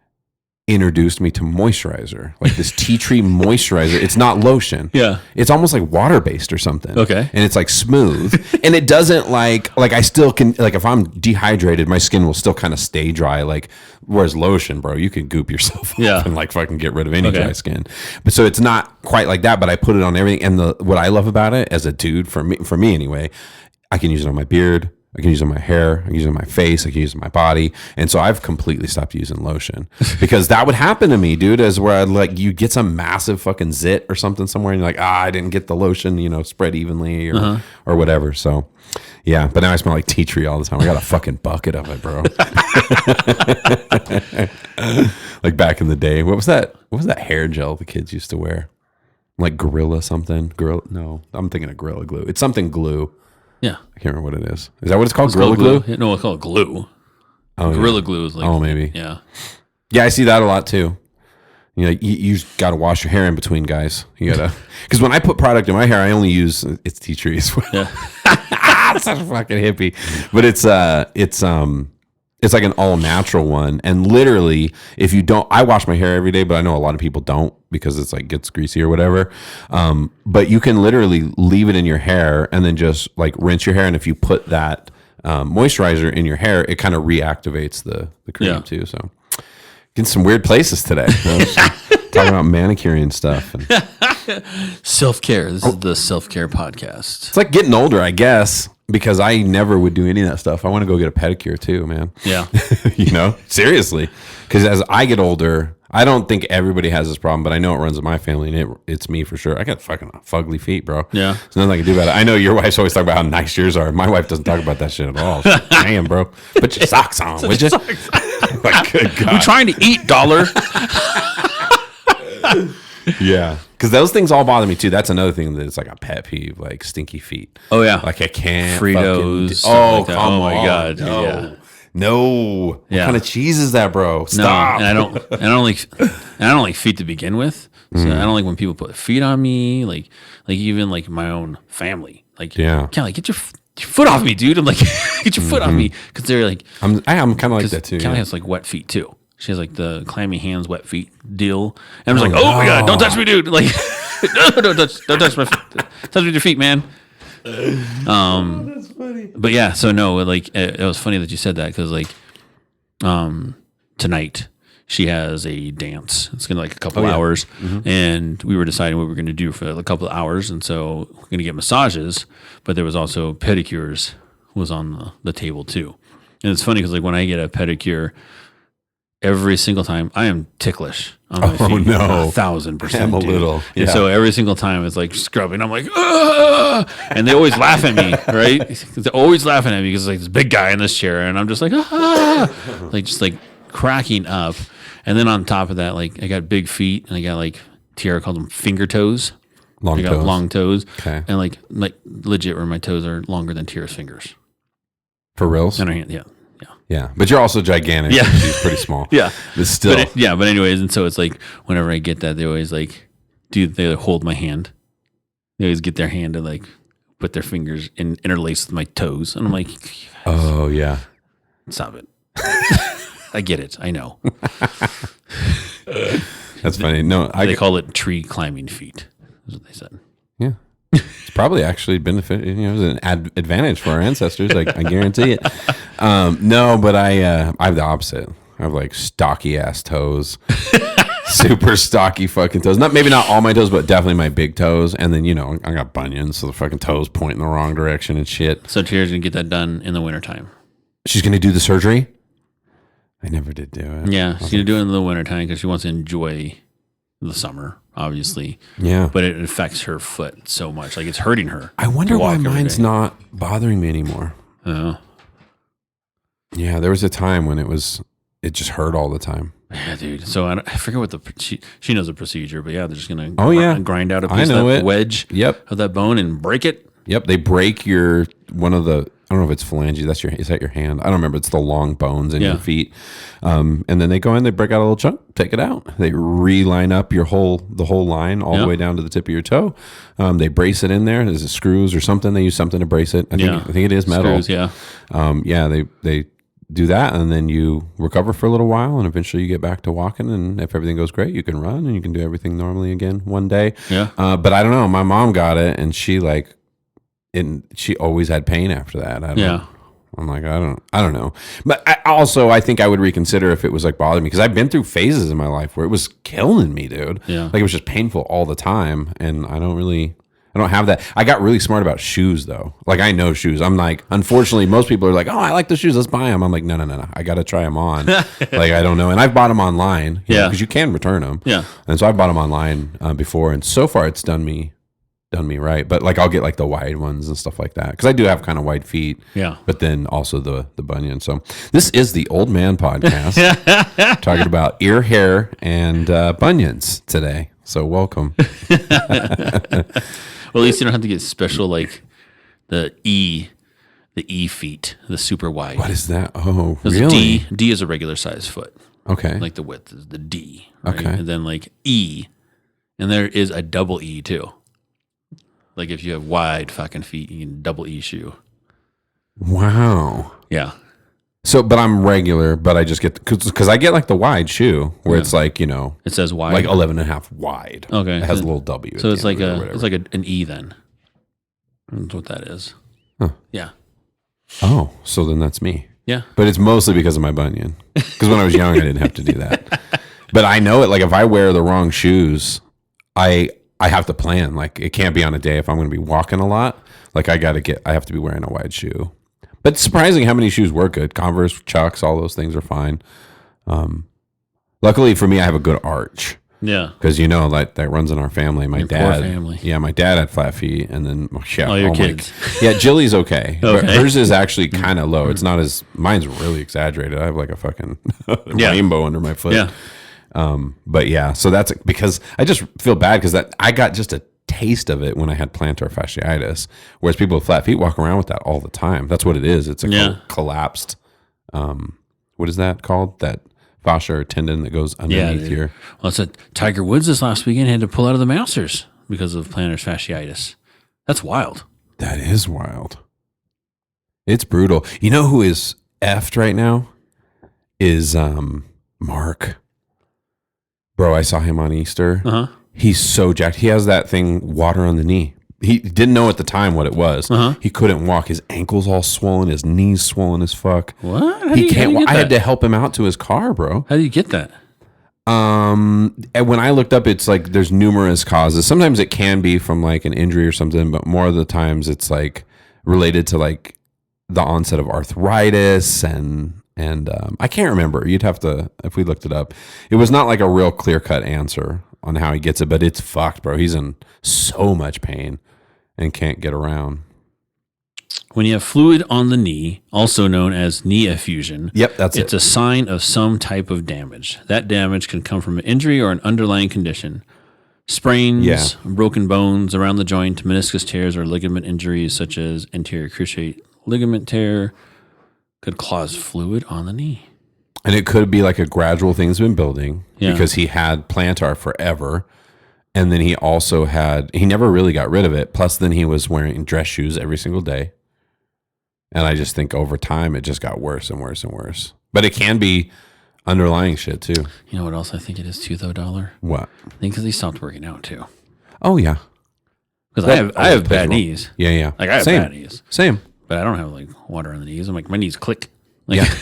introduced me to moisturizer, like this tea tree moisturizer. It's not lotion. Yeah. It's almost like water-based or something. Okay. And it's like smooth. And it doesn't like I still can, like if I'm dehydrated, my skin will still kind of stay dry. Like, whereas lotion, bro, you can goop yourself up and like fucking get rid of any dry skin. But so it's not quite like that, but I put it on everything. And what I love about it as a dude, for me anyway, I can use it on my beard. I can use it on my hair. I can use it on my face. I can use it on my body. And so I've completely stopped using lotion because that would happen to me, dude, as where I'd like, you get some massive fucking zit or something somewhere and you're like, I didn't get the lotion, spread evenly or whatever. So yeah, but now I smell like tea tree all the time. I got a fucking bucket of it, bro. Like back in the day, what was that hair gel the kids used to wear? Like Gorilla something? No, I'm thinking of Gorilla Glue. It's something glue. Yeah. I can't remember what it is. Is that what it's called? Gorilla Glue? No, it's called glue. Oh, Gorilla Glue is like. Oh, maybe. Yeah. Yeah, I see that a lot too. You know, you got to wash your hair in between, guys. You gotta, because when I put product in my hair, I only use it's tea tree as well. Yeah. Such a fucking hippie, but it's like an all natural one. And literally, if you don't, I wash my hair every day, but I know a lot of people don't because it's like gets greasy or whatever. But you can literally leave it in your hair and then just like rinse your hair. And if you put that moisturizer in your hair, it kind of reactivates the cream too. So getting some weird places today. Talking about manicuring and stuff. And Self-care. This is the self-care podcast. it's like getting older, I guess, because I never would do any of that stuff. I want to go get a pedicure too, man. Yeah. You know, seriously. Because as I get older, I don't think everybody has this problem, but I know it runs in my family, and it's me for sure. I got fucking fugly feet, bro. Yeah. There's nothing I can do about it. I know your wife's always talking about how nice yours are. My wife doesn't talk about that shit at all. She's like, damn, bro. Put your socks on, would you? Like, good God. I'm trying to eat, dollar. Yeah. Because those things all bother me too. That's another thing that's like a pet peeve, like stinky feet. Oh, yeah. Like I can't. Fritos. Oh, like come oh my on. God. No. Yeah. No. What kind of cheese is that, bro? Stop. No, and I don't like feet to begin with. So I don't like when people put feet on me, like even like my own family. Like, can't like get your foot off me, dude. I'm like, get your foot off me, because they're like, I'm kind of like that too. Kelly has like wet feet too. She has like the clammy hands, wet feet deal. And I'm just like, oh my God, don't touch me, dude. Like, no, don't touch my feet. Touch me with your feet, man. That's funny. But yeah, so no, like it was funny that you said that, because like tonight she has a dance. It's gonna like a couple hours, and we were deciding what we were gonna do for a couple of hours, and so we're gonna get massages, but there was also pedicures was on the table too. And it's funny because like when I get a pedicure, every single time I am ticklish on my feet. No. 1,000%. I'm a little. Yeah. And so every single time it's like scrubbing. I'm like, ah! And they always laugh at me, right? They're always laughing at me because like this big guy in this chair, and I'm just like, ah! Like just like cracking up. And then on top of that, like I got big feet, and I got like Tiara called them finger toes. I got long toes. Okay. And like legit where my toes are longer than Tiara's fingers. For reals? And her hand, yeah. Yeah, but you're also gigantic. Yeah, she's pretty small. Yeah, but still. But anyways, and so it's like whenever I get that, they always like they hold my hand. They always get their hand to like put their fingers interlace with my toes, and I'm like, oh yeah, stop it. I get it. I know. That's funny. No, they call it tree climbing feet. That's what they said. Yeah. It's probably actually benefit. You know, it was an advantage for our ancestors. I guarantee it. No, but I have the opposite. I have like stocky ass toes, super stocky fucking toes. Maybe not all my toes, but definitely my big toes. And then I got bunions, so the fucking toes point in the wrong direction and shit. So Tiara's gonna get that done in the wintertime. She's gonna do the surgery. I never did do it. Yeah, she's gonna do it in the wintertime because she wants to enjoy the summer, obviously. Yeah. But it affects her foot so much. Like it's hurting her. I wonder why mine's not bothering me anymore. Oh. Yeah, there was a time when it just hurt all the time. Yeah, dude. So I forget what she knows the procedure, but yeah, they're just gonna grind out a of piece of that wedge of that bone and break it. Yep, they break one of the, I don't know if it's phalanges. Is that your hand? I don't remember. It's the long bones in your feet. And then they go in, they break out a little chunk, take it out. They reline up the whole line all the way down to the tip of your toe. They brace it in there. Is it screws or something? They use something to brace it. I think it is metal. Screws, they do that, and then you recover for a little while, and eventually you get back to walking, and if everything goes great, you can run and you can do everything normally again one day. Yeah. But I don't know. My mom got it, and she always had pain after that. I'm like, I don't know. But I think I would reconsider if it was like bothering me, because I've been through phases in my life where it was killing me, dude. Yeah. Like it was just painful all the time, and I don't have that. I got really smart about shoes though. Like I know shoes. I'm like, unfortunately, most people are like, oh, I like the shoes, let's buy them. I'm like, no. I got to try them on. Like I don't know. And I've bought them online. Because you can return them. Yeah. And so I bought them online before, and so far it's done me right. But like I'll get like the wide ones and stuff like that, because I do have kind of wide feet. Yeah. But then also the bunion. So this is the Old Man Podcast, talking about ear hair and bunions today. So welcome. Well, at least you don't have to get special like the E feet, the super wide. What is that? Oh, really? D is a regular size foot. Okay. Like the width is the D. Right? Okay. And then like E. And there is a double E too. Like if you have wide fucking feet, you can double E shoe. Wow. Yeah. So, but I'm regular, but I just get, because I get like the wide shoe where it's like, you know, It says wide. like 11 and a half wide. Okay. It has a little W. So at it's the like end of it or it's whatever. like an E then. That's what that is. Huh. Yeah. Oh, so then that's me. Yeah. But it's mostly because of my bunion. Because when I was young, I didn't have to do that. But I know it. Like if I wear the wrong shoes, I have to plan. Like it can't be on a day if I'm going to be walking a lot. Like I have to be wearing a wide shoe. But it's surprising how many shoes work good. Converse, Chucks, all those things are fine. Luckily for me, I have a good arch. Yeah. Because you know that runs in our family. My Your dad, poor family. yeah, my dad had flat feet, and then All your kids. yeah, Jilly's okay. But Okay. hers is actually kind of low. It's not as mine's really exaggerated. I have like a fucking rainbow under my foot. Yeah. But yeah, so that's because I just feel bad because that I got just a taste of it when I had plantar fasciitis, whereas people with flat feet walk around with that all the time. That's what it is. It's a collapsed. What is that called? That fascia or tendon that goes underneath your. Well, it's a Tiger Woods this last weekend had to pull out of the Masters because of plantar fasciitis. That's wild. That is wild. It's brutal. You know who is effed right now? Is Mark. Bro, I saw him on Easter. Uh-huh. He's so jacked. He has that thing, water on the knee. He didn't know at the time what it was. Uh-huh. He couldn't walk. His ankles all swollen. His knees swollen as fuck. What? He can't walk. I had to help him out to his car, bro. How do you get that? And when I looked up, it's like there's numerous causes. Sometimes it can be from like an injury or something, but more of the times it's like related to like the onset of arthritis and I can't remember. You'd have to, if we looked it up. It was not like a real clear cut answer on how he gets it, but it's fucked, bro. He's in so much pain and can't get around. When you have fluid on the knee, also known as knee effusion, Yep, that's it's it. a sign of some type of damage. That damage can come from an injury or an underlying condition. Sprains, broken bones around the joint, meniscus tears, or ligament injuries such as anterior cruciate ligament tear could cause fluid on the knee. And it could be like a gradual thing that's been building because he had plantar forever. And then he also he never really got rid of it. Plus then he was wearing dress shoes every single day. And I just think over time it just got worse and worse and worse. But it can be underlying shit too. You know what else I think it is too, though, Dollar? What? I think because he stopped working out too. Oh yeah. Because I have bad knees. Yeah. Like I have bad knees. Same. But I don't have like water on the knees. I'm like, my knees click. Like, Yeah.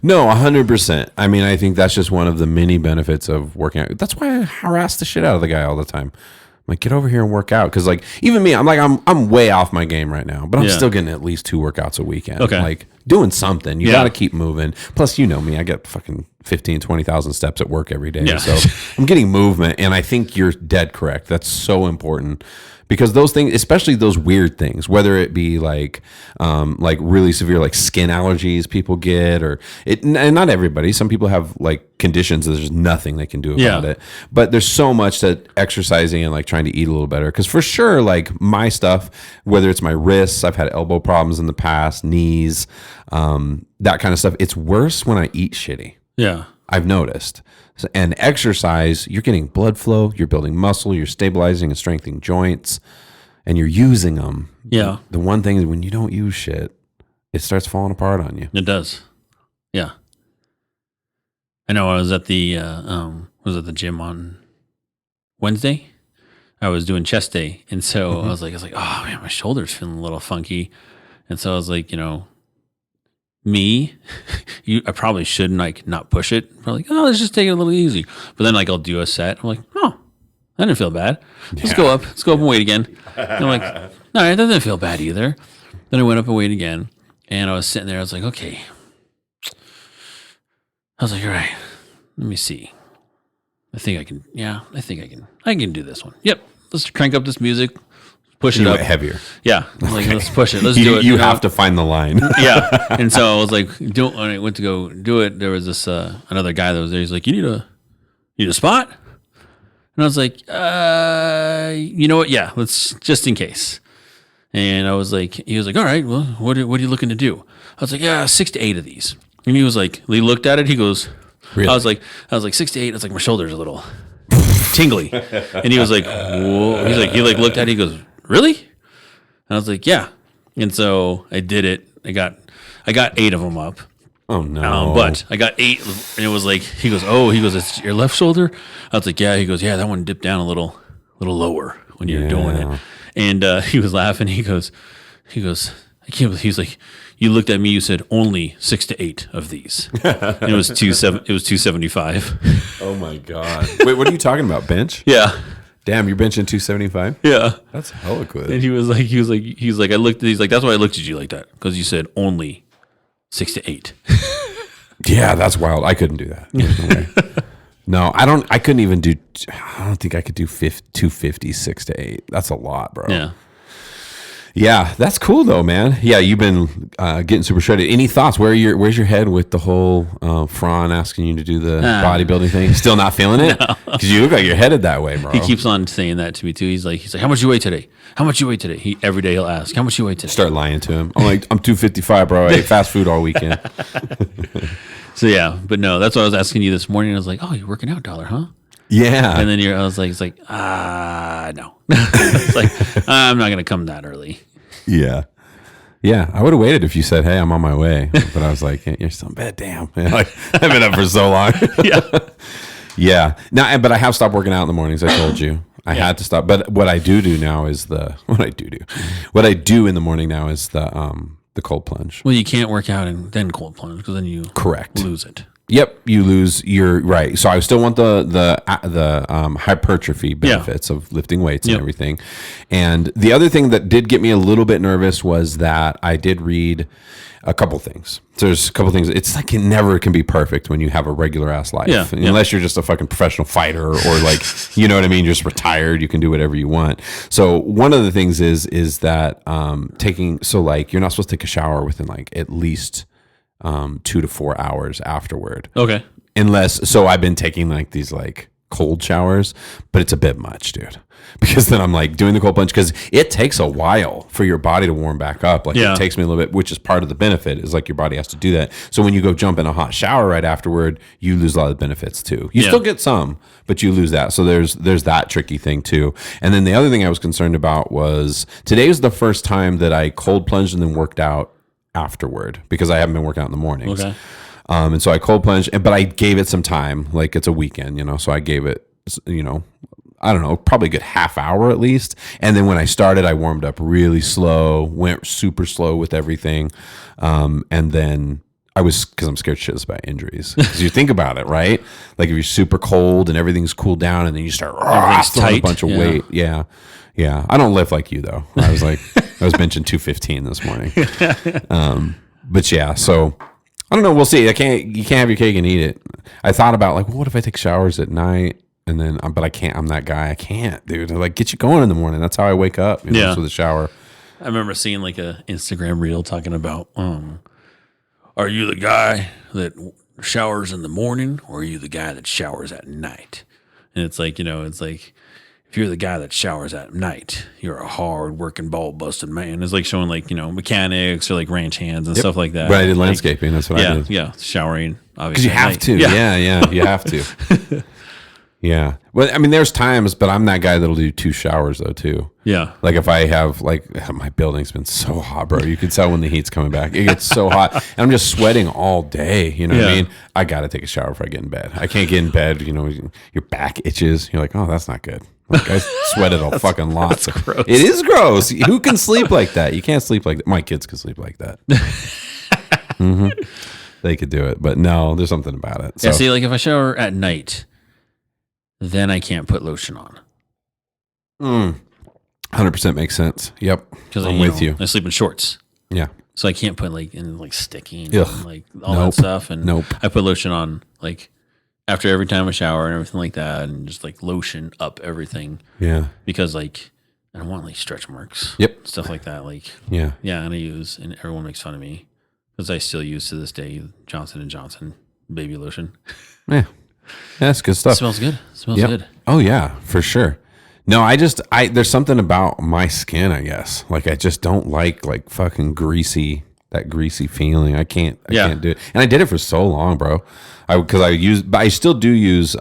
No, 100%. I mean, I think that's just one of the many benefits of working out. That's why I harass the shit out of the guy all the time. I'm like, get over here and work out. Because like, even me, I'm way off my game right now, but I'm still getting at least 2 workouts a weekend. Okay. Like doing something. You got to keep moving. Plus, you know me, I get fucking 15, 20,000 steps at work every day. Yeah. So I'm getting movement. And I think you're dead correct. That's so important. Because those things, especially those weird things, whether it be like really severe like skin allergies people get, and not everybody. Some people have like conditions that there's nothing they can do about it. But there's so much that exercising and like trying to eat a little better. Because for sure, like my stuff, whether it's my wrists, I've had elbow problems in the past, knees, that kind of stuff. It's worse when I eat shitty. yeah. I've noticed. And exercise, you're getting blood flow, you're building muscle, you're stabilizing and strengthening joints, and you're using them. Yeah. The one thing is when you don't use shit, it starts falling apart on you. It does. Yeah. I know I was at the gym on Wednesday. I was doing chest day. And so I was like, oh man, my shoulder's feeling a little funky. And so I was like, I probably shouldn't like not push it. Probably like, let's just take it a little easy. But then like I'll do a set. I'm like, oh, that didn't feel bad. Let's go up and wait again. And I'm like, all right, that didn't feel bad either. Then I went up and weighed again. And I was sitting there. I was like, okay. I was like, all right, let me see. I think I can do this one. Yep. Let's crank up this music. Push it Do up it heavier. Yeah. Like, let's push it. Let's do it. You have to find the line. Yeah. And so I was like, when I went to go do it, there was this another guy that was there. He's like, you need a spot? And I was like, you know what? Yeah, let's just in case. And I was like, he was like, all right, well, what are you looking to do? I was like, 6 to 8 of these. And he was like, he looked at it. He goes, Really? I was like 6 to 8. It's like my shoulders a little tingly, and he was like, whoa. He looked at it. He goes, really? And I was like, yeah. And so I did it. I got 8 of them up. Oh no! But I got 8, and it was like he goes, it's your left shoulder. I was like, yeah. He goes, yeah, that one dipped down a little lower when you're doing it. And he was laughing. He goes, I can't believe. He's like, you looked at me. You said only 6 to 8 of these. And it was 275. Oh my god! Wait, what are you talking about? Bench? Yeah. Damn, you're benching 275? Yeah. That's hella good. And he was like, I looked. He's like, that's why I looked at you like that, because you said only 6 to 8. Yeah, that's wild. I couldn't do that. There's no way. No, I couldn't even do. I don't think I could do 250, 6 to 8. That's a lot, bro. Yeah. Yeah, that's cool though, man. Yeah, you've been getting super shredded. Any thoughts? Where's your head with the whole Fran asking you to do the bodybuilding thing? Still not feeling it? Because you look like you're headed that way, bro. He keeps on saying that to me too. He's like, how much you weigh today? How much you weigh today? Every day he'll ask, how much you weigh today? Start lying to him. I'm like, I'm 255, bro. I ate fast food all weekend. So yeah, but no, that's what I was asking you this morning. I was like, oh, you're working out, dollar, huh? Yeah. And then I was like, it's like, no. It's like, I'm not gonna come that early. Yeah. Yeah, I would have waited if you said, hey, I'm on my way. But I was like, you're still in bed, damn. Like, I've been up for so long. Yeah. Yeah. Now, but I have stopped working out in the mornings. I told you. I had to stop. But what I do now is what I do in the morning now is the cold plunge. Well, you can't work out and then cold plunge, because then you lose it. Yep, you lose. You're right. So I still want the hypertrophy benefits of lifting weights and everything. And the other thing that did get me a little bit nervous was that I did read a couple things. So there's a couple things. It's like it never can be perfect when you have a regular ass life, unless you're just a fucking professional fighter or like, you know what I mean? You're just retired. You can do whatever you want. So one of the things is that you're not supposed to take a shower within like at least 2 to 4 hours afterward. Okay. So I've been taking like these like cold showers, but it's a bit much, dude. Because then I'm like doing the cold plunge, because it takes a while for your body to warm back up. Like it takes me a little bit, which is part of the benefit, is like your body has to do that. So when you go jump in a hot shower right afterward, you lose a lot of the benefits too. You still get some, but you lose that. So there's that tricky thing too. And then the other thing I was concerned about was today was the first time that I cold plunged and then worked out afterward, because I haven't been working out in the mornings. Okay. And so I cold plunged, but I gave it some time. Like it's a weekend, so I gave it, I don't know, probably a good half hour at least. And then when I started, I warmed up really slow, went super slow with everything. And then because I'm scared shitless about injuries. Because you think about it, right? Like if you're super cold and everything's cooled down and then you start throwing a bunch of weight. Yeah. Yeah. I don't lift like you though. I was benching 215 this morning. But yeah, so I don't know. We'll see. You can't have your cake and eat it. I thought about like, well, what if I take showers at night? And then, but I can't. I'm that guy. I can't, dude. Like, get you going in the morning. That's how I wake up. With a shower. I remember seeing like a Instagram reel talking about, are you the guy that showers in the morning, or are you the guy that showers at night? And it's like, it's like, if you're the guy that showers at night, you're a hard working, ball busting man. It's like showing like, mechanics or like ranch hands and stuff like that. But I did landscaping. That's what I did. Yeah. Showering, obviously. Because you have to. Yeah. You have to. Yeah. Well, I mean, there's times, but I'm that guy that'll do 2 showers though too. Yeah. Like if I have my building's been so hot, bro. You can tell when the heat's coming back. It gets so hot, and I'm just sweating all day. You know what I mean? I got to take a shower before I get in bed. I can't get in bed. Your back itches. You're like, oh, that's not good. Like I sweated a fucking lot. That's gross. It is gross. Who can sleep like that? You can't sleep like that. My kids can sleep like that. Mm-hmm. They could do it, but no, there's something about it. So. Yeah. See, like if I shower at night, then I can't put lotion on. 100% makes sense. Yep. Because I'm with you. I sleep in shorts. Yeah. So I can't put like sticking and like all that stuff. And I put lotion on like after every time I shower and everything like that, and just like lotion up everything. Yeah. Because like I don't want like stretch marks. Yep. Stuff like that. Like yeah. And I use, and everyone makes fun of me because I still use to this day Johnson & Johnson baby lotion. Yeah. That's good stuff. It smells good. Smells good. Oh yeah, for sure. No, there's something about my skin, I guess. Like I just don't like fucking greasy that greasy feeling. I can't do it. And I did it for so long, bro. But I still do use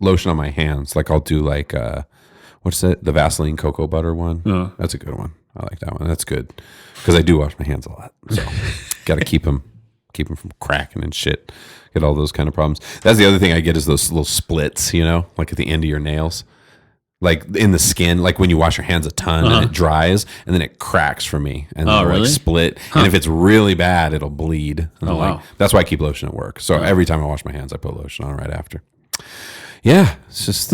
lotion on my hands. Like I'll do like what's it? The Vaseline cocoa butter one. That's a good one. I like that one. That's good because I do wash my hands a lot. So got to keep them from cracking and shit. Get all those kind of problems. That's the other thing I get is those little splits, like at the end of your nails. Like in the skin, like when you wash your hands a ton and it dries and then it cracks for me and then it'll like split. And if it's really bad, it'll bleed. And wow. That's why I keep lotion at work. So every time I wash my hands, I put lotion on right after. Yeah, it's just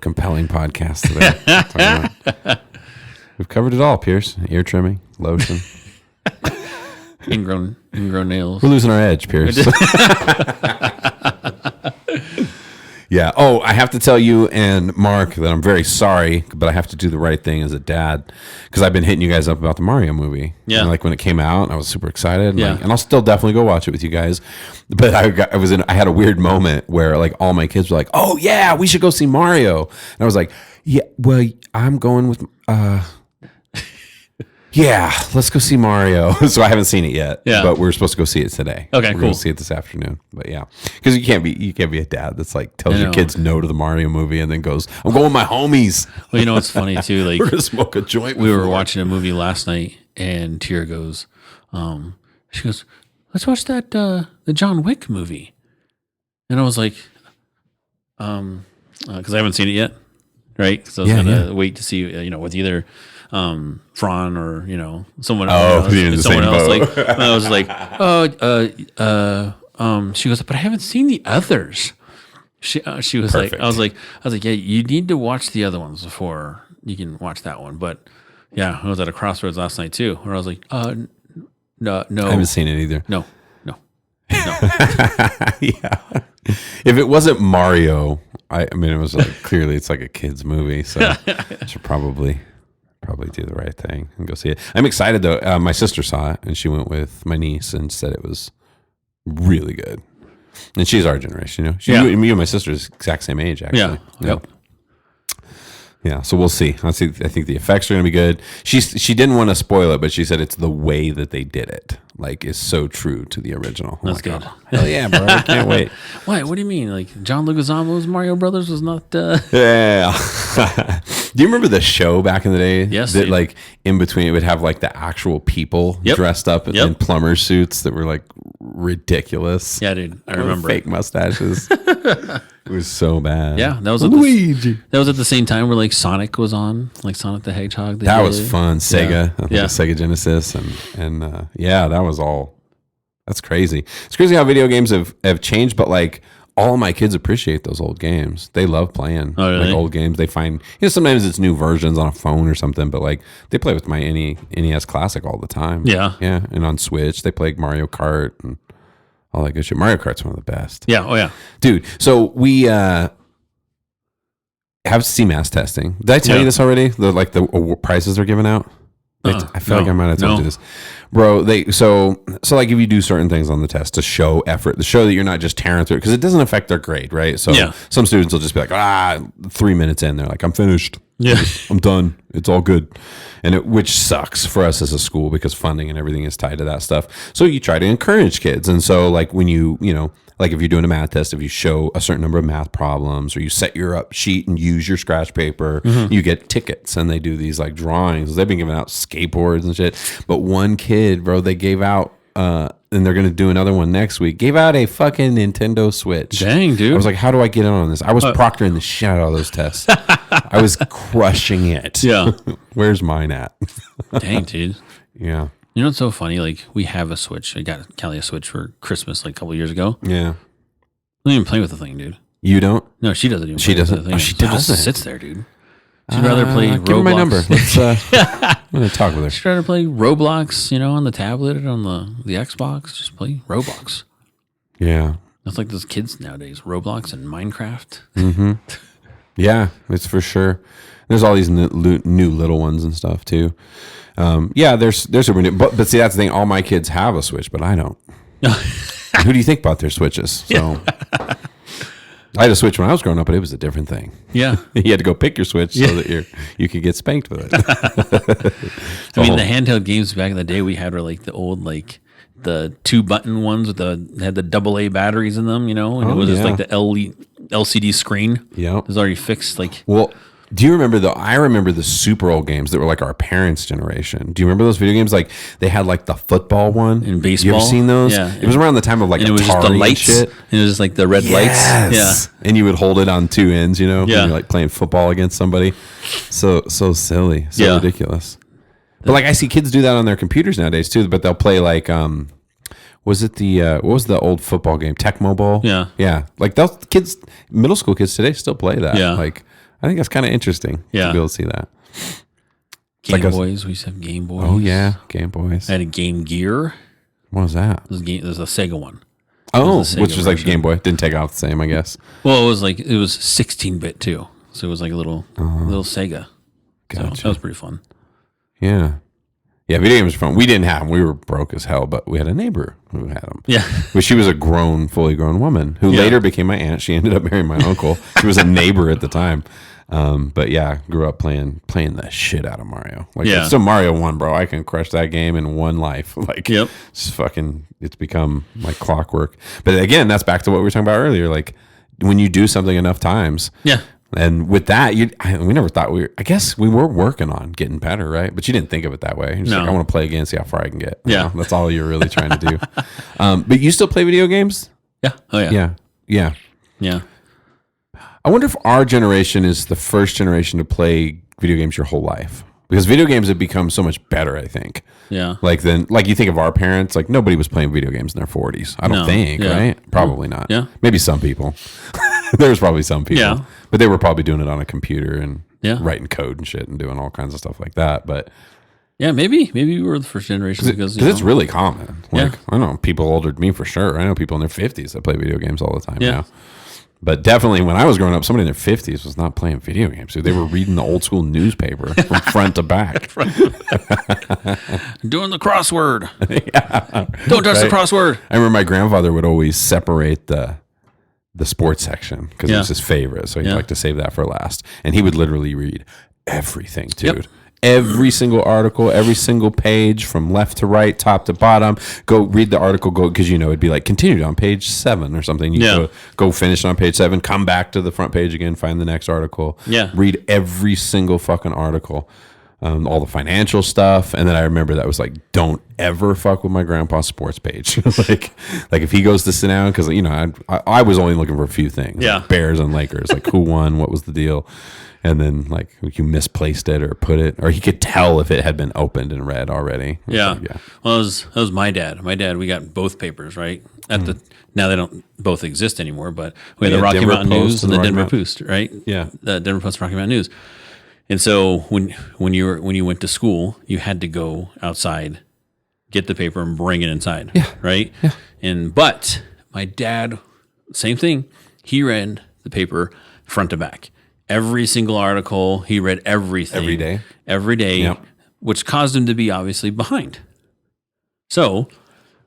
compelling podcast today. We've covered it all, Pierce. Ear trimming, lotion. Ingrown nails. We're losing our edge, Pierce. Yeah. Oh, I have to tell you and Mark that I'm very sorry, but I have to do the right thing as a dad because I've been hitting you guys up about the Mario movie. Yeah. And like when it came out, I was super excited. And I'll still definitely go watch it with you guys. But I had a weird moment where like all my kids were like, "Oh yeah, we should go see Mario," and I was like, "Yeah, well, I'm going with." Yeah, let's go see Mario. So I haven't seen it yet, but we're supposed to go see it today. Okay, we're going to see it this afternoon. But yeah, because you can't be a dad that's like tells your kids no to the Mario movie and then goes, "I'm going with my homies." Well, you know what's funny too? Like we're gonna smoke a joint. We were watching a movie last night, and Tira goes, she goes, "Let's watch that the John Wick movie," and I was like, because I haven't seen it yet, right? So I was gonna wait to see, with either. Fran or someone else. Someone else. Like I was like, she goes, "But I haven't seen the others." She was Perfect. Like, I was like, yeah, you need to watch the other ones before you can watch that one. But yeah, I was at a crossroads last night too, where I was like, no, I haven't seen it either. No. Yeah. If it wasn't Mario, I mean, it was like clearly it's like a kid's movie, so I should probably do the right thing and go see it. I'm excited though. My sister saw it and she went with my niece and said it was really good. And she's our generation, Me and my sister is exact same age, actually. Yeah. Yep. Yeah. So we'll see. I think the effects are going to be good. She didn't want to spoil it, but she said it's the way that they did it, like, is so true to the original. That's good. Oh, hell yeah, bro! I can't wait. Why? What do you mean? Like John Leguizamo's Mario Brothers was not? Yeah. Do you remember the show back in the day? Yes. That like in between it would have like the actual people dressed up in plumber suits that were like ridiculous. Yeah, dude. I remember fake mustaches. It was so bad. Yeah, that was Luigi. That was at the same time where like Sonic was on, like Sonic the Hedgehog. That was fun. Sega, I think it was Sega Genesis, and that was all. That's crazy. It's crazy how video games have changed, but like all my kids appreciate those old games. They love playing like old games. They find sometimes it's new versions on a phone or something, but like they play with my NES Classic all the time. Yeah, and on Switch they play Mario Kart and all that good shit. Mario Kart's one of the best. Yeah. Oh yeah, dude. So we have CMAS testing. Did I tell you this already? The prizes they're giving out. I feel like I might have told you this, bro. So like if you do certain things on the test to show effort, to show that you're not just tearing through it, because it doesn't affect their grade, right? So some students will just be like, 3 minutes in, they're like, I'm finished. Yeah, I'm done. It's all good. Which sucks for us as a school because funding and everything is tied to that stuff. So you try to encourage kids, and so like when you like if you're doing a math test, if you show a certain number of math problems or you set your up sheet and use your scratch paper, you get tickets, and they do these like drawings. They've been giving out skateboards and shit. But one kid, bro, they gave out, and they're going to do another one next week, gave out a fucking Nintendo Switch. Dang, dude. I was like, how do I get in on this? I was proctoring the shit out of those tests. I was crushing it. Yeah. Where's mine at? Dang, dude. Yeah. You know what's so funny? Like, we have a Switch. I got Callie a Switch for Christmas like a couple of years ago. Yeah. I don't even play with the thing, dude. You don't? No, she doesn't even play with the thing. Oh, she doesn't? Just sits there, dude. She'd rather play Roblox. Give her my number. Let's, I'm going to talk with her. She'd rather play Roblox, on the tablet and on the Xbox. Just play Roblox. Yeah. That's like those kids nowadays. Roblox and Minecraft. Mm-hmm. Yeah, it's for sure. There's all these new little ones and stuff too. There's super new. But see, that's the thing. All my kids have a Switch, but I don't. Who do you think bought their Switches? So, I had a Switch when I was growing up, but it was a different thing. Yeah. You had to go pick your Switch so that you could get spanked with it. I mean, the handheld games back in the day we had were like the old, like the 2-button ones with had the AA batteries in them, and it was just like the LCD screen. Yeah. It was already fixed. Like, well, do you remember I remember the super old games that were like our parents' generation. Do you remember those video games? Like they had like the football one and baseball. You ever seen those? Yeah. It was around the time of like and it was just the lights. Shit. And it was just like the red lights. Yeah. And you would hold it on 2 ends, Yeah. when you're like playing football against somebody. So silly. So ridiculous. But like I see kids do that on their computers nowadays too, but they'll play like was it what was the old football game? Tecmo Bowl? Yeah. Yeah. Like those kids, middle school kids today still play that. Yeah. Like I think that's kind of interesting to be able to see that. Game Boys. We used to have Game Boys. Oh, yeah. Game Boys. I had a Game Gear. What was that? There's a Sega one. Oh, which was like Game Boy. Didn't take off the same, I guess. Well, it was 16-bit too. So it was like a little Sega. Gotcha. So that was pretty fun. Yeah. Yeah, video games were fun. We didn't have them. We were broke as hell, but we had a neighbor who had them. Yeah. But she was a fully grown woman who later became my aunt. She ended up marrying my uncle. She was a neighbor at the time. But yeah, grew up playing the shit out of Mario. Like, so Mario 1, bro. I can crush that game in one life. Like, it's fucking, it's become like clockwork. But again, that's back to what we were talking about earlier. Like, when you do something enough times. Yeah. And with that, we never thought I guess we were working on getting better, right? But you didn't think of it that way. You're just like, I want to play again, see how far I can get. Yeah. That's all you're really trying to do. But you still play video games? Yeah. Oh, yeah. Yeah. Yeah. I wonder if our generation is the first generation to play video games your whole life. Because video games have become so much better, I think. Yeah. Like you think of our parents, like nobody was playing video games in their 40s. I don't think, right? Probably not. Yeah. Maybe some people. There was probably some people. Yeah. But they were probably doing it on a computer and Yeah. writing code and shit and doing all kinds of stuff like that. But yeah, maybe we were the first generation because it's really common. Like, Yeah. I know people older than me for sure. I know people in their 50s that play video games all the time Yeah. now. But definitely when I was growing up, somebody in their 50s was not playing video games. Dude. They were reading the old school newspaper from front to back. Doing the crossword. Don't touch the crossword. I remember my grandfather would always separate the sports section because it was his favorite. So he'd like to save that for last. And he would literally read everything, dude. Yep. Every single article, every single page from left to right, top to bottom. Go read the article, because it'd be like continued on page 7 or something. You go finish on page 7, come back to the front page again, find the next article. Yeah. Read every single fucking article. All the financial stuff. And then I remember that was like, don't ever fuck with my grandpa's sports page. like if he goes to sit down, because I was only looking for a few things. Yeah. Like Bears and Lakers, like who won, what was the deal. And then like you misplaced it or put it, or he could tell if it had been opened and read already. Yeah. Like, Well, that was my dad. My dad, we got both papers, right? Now they don't both exist anymore, but we had the Rocky Denver Mountain Post News and the Rocky Denver Mountain. Post, right? Yeah. The Denver Post, Rocky Mountain News. And so when you went to school, you had to go outside, get the paper, and bring it inside. Yeah. Right. Yeah. But my dad, same thing. He read the paper front to back. Every single article, he read everything. Every day, Yep. which caused him to be obviously behind. So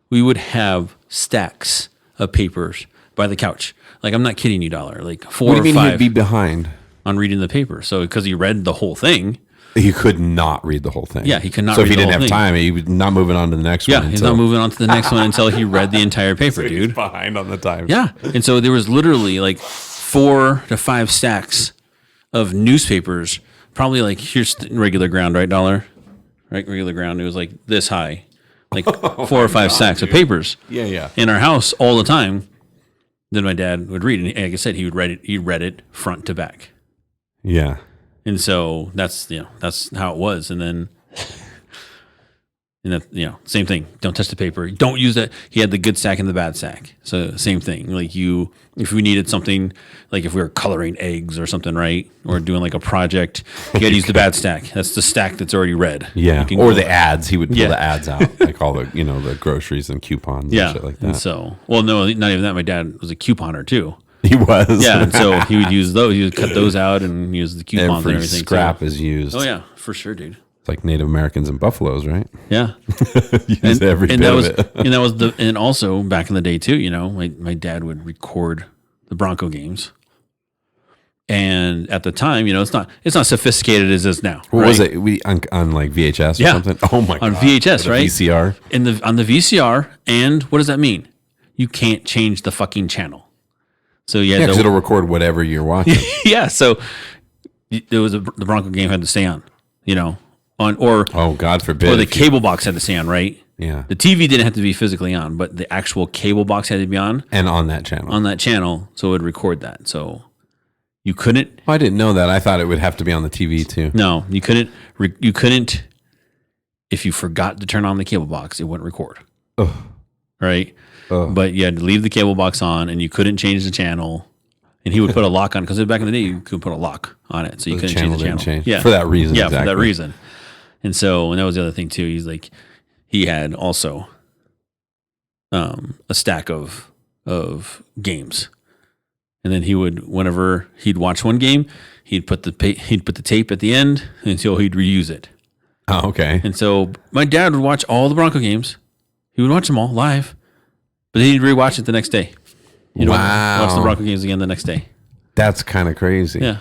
we would have stacks of papers by the couch. Like, I'm not kidding you, $1. Like 4 What do or you mean 5 he'd be behind? on reading the paper. So because he read the whole thing. He could not read the whole thing. Yeah, he could not So read if he the didn't whole have thing. time, he was not moving on to the next one. Yeah, he's not moving on to the next one until he read the entire paper, He's dude. behind on the time. Yeah. And so there was literally like 4 to 5 stacks of newspapers, probably like here's regular ground, right, $1? Right, regular ground. It was like this high, like 4 or 5 stacks of papers. Yeah. In our house all the time. Then my dad would read it. And like I said, he read it front to back. Yeah. And so that's how it was. And then, same thing. Don't touch the paper. Don't use that. He had the good stack and the bad stack. So same thing. Like if we needed something, like if we were coloring eggs or something, right? Or doing like a project, you got to use the bad stack. That's the stack that's already read. Yeah. Or the ads. He would pull Yeah. the ads out, like all the the groceries and coupons and shit like that. And so, well, no, not even that. My dad was a couponer too. He was. Yeah. And so he would use those. He would cut those out and use the coupons Every and everything. scrap too. is used. Oh yeah, for sure, dude. It's like Native Americans and buffaloes, right? Yeah. Use every bit that of was, it. and also back in the day too, my dad would record the Bronco games And at the time, it's not sophisticated as this now. What right? was it? We on like VHS or something? Oh my god. On VHS, right? VCR. On the VCR, and what does that mean? You can't change the fucking channel. So because it'll record whatever you're watching. Yeah, so there was the Bronco game had to stay on, or oh God forbid. Or the cable box had to stay on, right? Yeah. The TV didn't have to be physically on, but the actual cable box had to be on. And on that channel. So it would record that. So you couldn't. Well, I didn't know that. I thought it would have to be on the TV too. No, you couldn't. You couldn't. If you forgot to turn on the cable box, it wouldn't record. Ugh. Right? Ugh. But you had to leave the cable box on, and you couldn't change the channel. And he would put a lock on, because back in the day, you could put a lock on it, so you couldn't change the channel. Change. Yeah, for that reason. Yeah, exactly. for that reason. And so, and that was the other thing too. He's like, he had also a stack of games, and then he would, whenever he'd watch one game, he'd put the tape at the end until he'd reuse it. Oh, okay. And so my dad would watch all the Bronco games. He would watch them all live, but then he'd rewatch it the next day. Wow. Watch the Bronco games again the next day. That's kind of crazy. Yeah.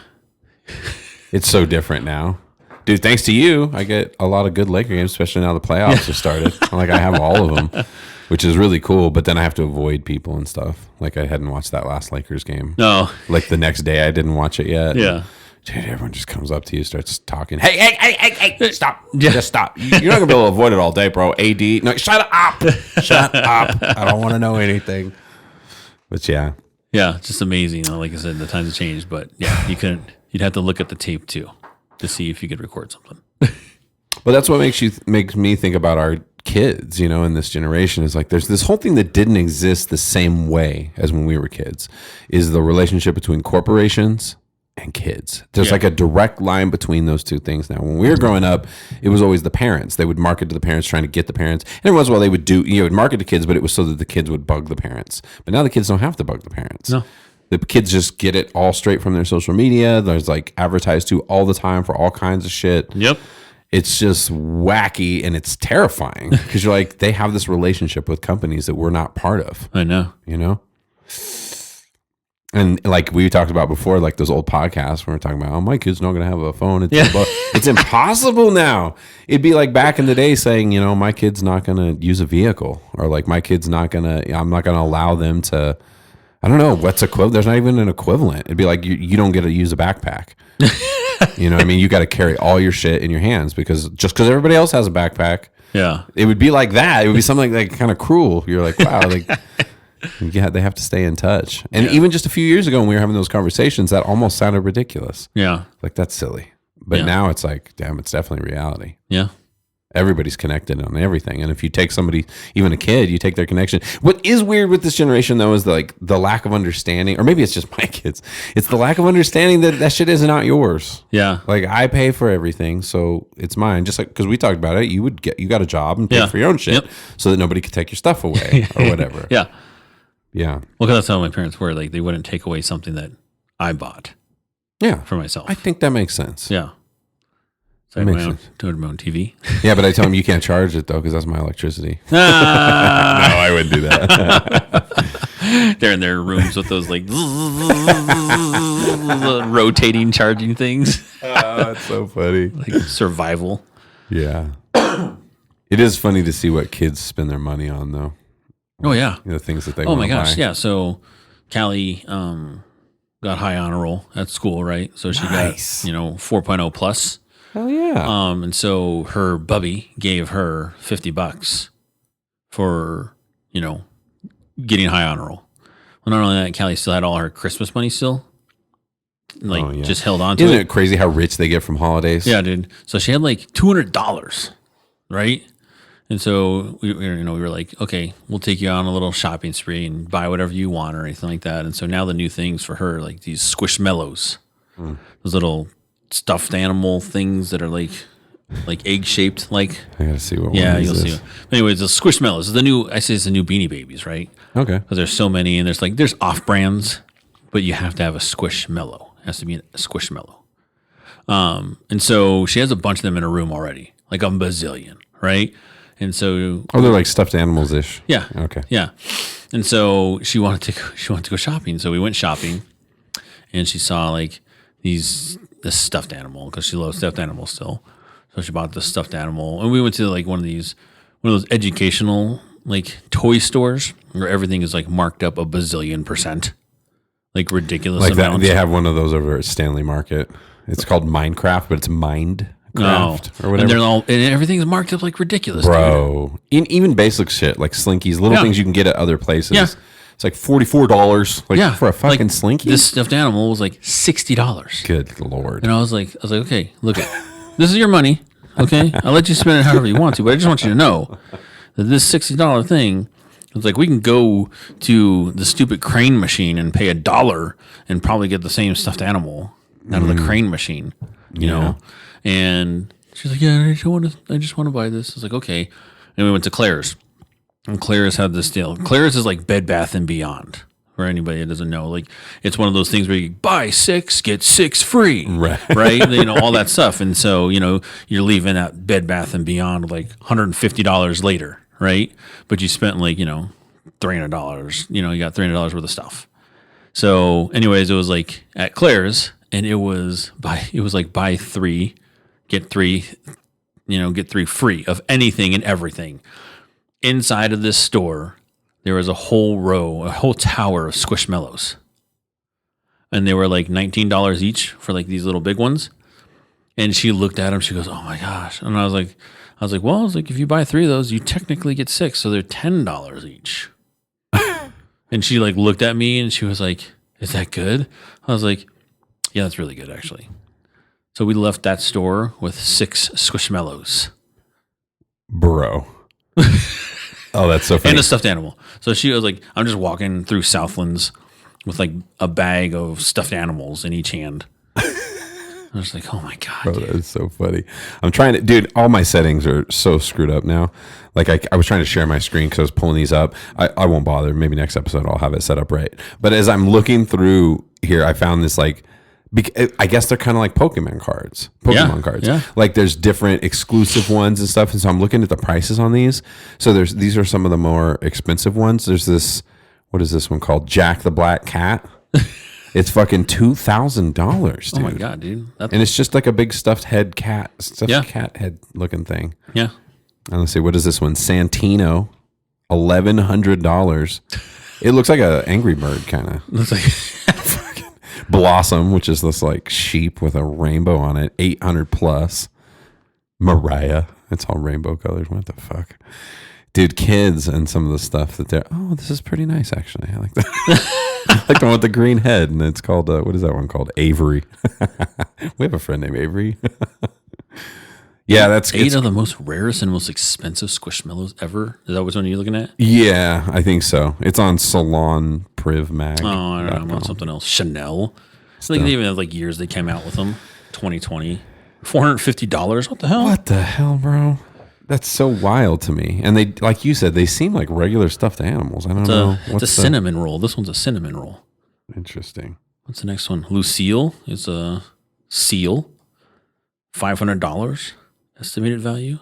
It's so different now. Dude, thanks to you, I get a lot of good Laker games, especially now the playoffs have started. Like, I have all of them, which is really cool, but then I have to avoid people and stuff. Like, I hadn't watched that last Lakers game. No. Like, the next day, I didn't watch it yet. Yeah. Dude, everyone just comes up to you, starts talking. Hey, stop. Yeah. Just stop. You're not going to be able to avoid it all day, bro. AD. No, shut up. Shut up. I don't want to know anything. But yeah. Yeah, just amazing. Like I said, the times have changed, but yeah, you'd have to look at the tape too to see if you could record something. Well, that's what makes me think about our kids, in this generation, is like there's this whole thing that didn't exist the same way as when we were kids, is the relationship between corporations and kids. There's like a direct line between those two things now. When we were growing up, it was always the parents. They would market to the parents, trying to get the parents. And every once in a while they would market to kids, but it was so that the kids would bug the parents. But now the kids don't have to bug the parents. No. The kids just get it all straight from their social media. There's like advertised to all the time for all kinds of shit. Yep. It's just wacky and it's terrifying because you're like, they have this relationship with companies that we're not part of. I know. And like we talked about before, like those old podcasts where we're talking about, oh, my kid's not going to have a phone. It's impossible now. It'd be like back in the day saying, my kid's not going to use a vehicle, or like my kid's I'm not going to allow them to, I don't know, what's equivalent. There's not even an equivalent. It'd be like, you don't get to use a backpack. You know what I mean? You got to carry all your shit in your hands because everybody else has a backpack. Yeah. It would be like that. It would be something like kind of cruel. You're like, wow, like, yeah, they have to stay in touch. And even just a few years ago when we were having those conversations, that almost sounded ridiculous. Yeah. Like, that's silly. But now it's like, damn, it's definitely reality. Yeah. Everybody's connected on everything. And if you take somebody, even a kid, you take their connection. What is weird with this generation, though, is like the lack of understanding, or maybe it's just my kids. It's the lack of understanding that shit is not yours. Yeah. Like, I pay for everything, so it's mine. Just like, because we talked about it, you got a job and pay for your own shit so that nobody could take your stuff away or whatever. Yeah. Yeah. Well, because that's how my parents were. Like, they wouldn't take away something that I bought. Yeah. For myself. I think that makes sense. Yeah. So I had my own TV. Yeah, but I tell them you can't charge it, though, because that's my electricity. No, I wouldn't do that. They're in their rooms with those, like, rotating charging things. That's so funny. Like survival. Yeah. It is funny to see what kids spend their money on, though. Oh, yeah. The things that they Oh, my gosh. buy. Yeah. So Callie got high honor roll at school, right? So she got, 4.0 plus. Hell yeah. And so her bubby gave her $50 for, getting high honor roll. Well, not only that, Callie still had all her Christmas money still. Like, just held on to Isn't it crazy how rich they get from holidays? Yeah, dude. So she had like $200, right? And so we were like, okay, we'll take you on a little shopping spree and buy whatever you want or anything like that. And so now the new things for her, like these squishmallows, those little stuffed animal things that are like egg shaped. Like, I gotta see what. Yeah, one you'll see. But anyways, the squishmallows is the new. I say it's the new Beanie Babies, right? Okay. Because there's so many, and there's off brands, but you have to have a squishmallow. It has to be a squishmallow. And so she has a bunch of them in her room already, like a bazillion, right? And so they're like stuffed animals ish. Yeah. Okay. Yeah. And so she wanted to go shopping. So we went shopping, and she saw like this stuffed animal because she loves stuffed animals still. So she bought this stuffed animal, and we went to like one of those educational like toy stores where everything is like marked up a bazillion %, like ridiculous like amounts. They have one of those over at Stanley Market. It's called Minecraft, but it's Minecraft or whatever. And they're all and everything's marked up like ridiculous, bro. Even basic shit like Slinkies, little things you can get at other places. Yeah. It's like $44, like for a fucking like, Slinky. This stuffed animal was like $60. Good Lord. And I was like, okay, look, this is your money. Okay, I'll let you spend it however you want to, but I just want you to know that this $60 thing, it's like we can go to the stupid crane machine and pay $1 and probably get the same stuffed animal out of the crane machine, you know. And she's like, yeah, I just want to buy this. I was like, okay. And we went to Claire's, and Claire's had this deal. Claire's is like Bed Bath and Beyond. For anybody that doesn't know, like it's one of those things where you buy 6 get 6 free, right? You know, all that stuff, and so you know you're leaving at Bed Bath and Beyond like $150 later, right? But you spent like $300. You know, you got $300 worth of stuff. So, anyways, it was like at Claire's, and it was like buy 3 get 3, get 3 free of anything and everything. Inside of this store, there was a whole tower of Squishmallows. And they were like $19 each for like these little big ones. And she looked at them, she goes, oh my gosh. And I was like, well, if you buy 3 of those, you technically get 6, so they're $10 each. And she like looked at me and she was like, is that good? I was like, yeah, that's really good actually. So we left that store with 6 Squishmallows. Bro. Oh, that's so funny. And a stuffed animal. So she was like, I'm just walking through Southlands with like a bag of stuffed animals in each hand. I was like, oh my God. Bro, that is so funny. I'm trying to, dude, all my settings are so screwed up now. Like I was trying to share my screen because I was pulling these up. I won't bother. Maybe next episode I'll have it set up right. But as I'm looking through here, I found this like, I guess they're kind of like Pokemon cards. Yeah. Like there's different exclusive ones and stuff. And so I'm looking at the prices on these. So these are some of the more expensive ones. There's this, what is this one called? Jack the Black Cat. It's fucking $2,000, dude. Oh my God, dude. And it's just like a big stuffed cat head looking thing. Yeah. And let's see, what is this one? Santino, $1,100. It looks like an Angry Bird kind of. Looks like Blossom, which is this like sheep with a rainbow on it, 800 plus. Mariah, it's all rainbow colors. What the fuck, dude? Kids and some of the stuff that they're. Oh, this is pretty nice actually. I like that. Like the one with the green head, and it's called what is that one called? Avery. We have a friend named Avery. Yeah, that's 8 of the most rarest and most expensive Squishmallows ever. Is that which one you're looking at? Yeah, I think so. It's on Salon Priv Mag. Oh, I don't know. I'm on something else. Chanel. It's like they even have like years they came out with them. 2020. $450. What the hell? What the hell, bro? That's so wild to me. And they, like you said, they seem like regular stuffed animals. I don't know. It's a cinnamon roll. This one's a cinnamon roll. Interesting. What's the next one? Lucille is a seal. $500 estimated value.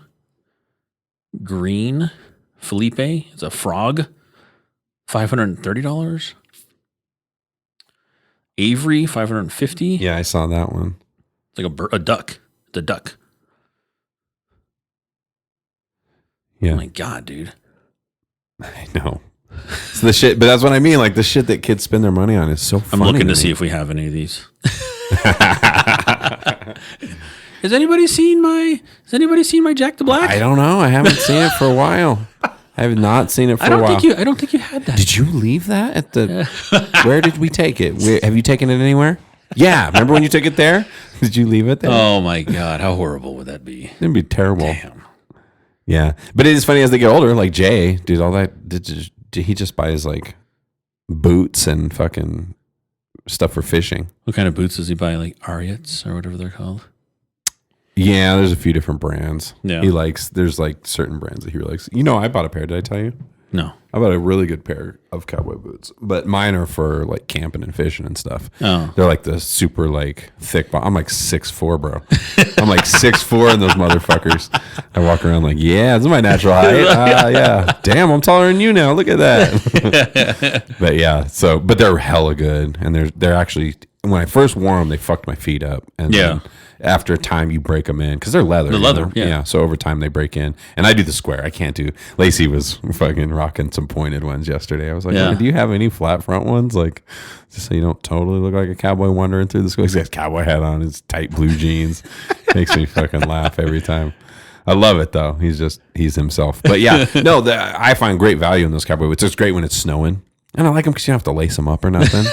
Green Felipe is a frog. $530. Avery, $550. Yeah, I saw that one. It's like a duck. It's a duck. Yeah. Oh my God, dude. I know. It's the shit, but that's what I mean. Like the shit that kids spend their money on is so funny. I'm looking to see if we have any of these. Has anybody seen my Jack the Black? I don't know. I haven't seen it for a while. I have not seen it for a while. I don't think you had that. Did you leave that at the? Where did we take it? Have you taken it anywhere? Yeah. Remember when you took it there? Did you leave it there? Oh my God, how horrible would that be? It'd be terrible. Damn. Yeah, but it is funny as they get older. Like Jay, dude, all that. Did he just buys like boots and fucking stuff for fishing? What kind of boots does he buy? Like Ariats or whatever they're called. Yeah, there's a few different brands. Yeah. There's like certain brands that he likes. You know, I bought a pair. Did I tell you? No. I bought a really good pair of cowboy boots, but mine are for like camping and fishing and stuff. Oh. They're like the super like thick. I'm like 6'4", bro. I'm like 6'4", and those motherfuckers. I walk around like, yeah, this is my natural height. Yeah. Damn, I'm taller than you now. Look at that. But yeah, but they're hella good, and they're actually when I first wore them, they fucked my feet up. And then after a time, you break them in because they're leather. The leather, yeah. So over time, they break in. And I do the square. I can't do. Lacey was fucking rocking some pointed ones yesterday. I was like, hey, do you have any flat front ones? Like, just so you don't totally look like a cowboy wandering through the school. He has a cowboy hat on, his tight blue jeans. Makes me fucking laugh every time. I love it though. He's himself. But yeah, no, I find great value in those cowboy boots. It's great when it's snowing. And I like them because you don't have to lace them up or nothing.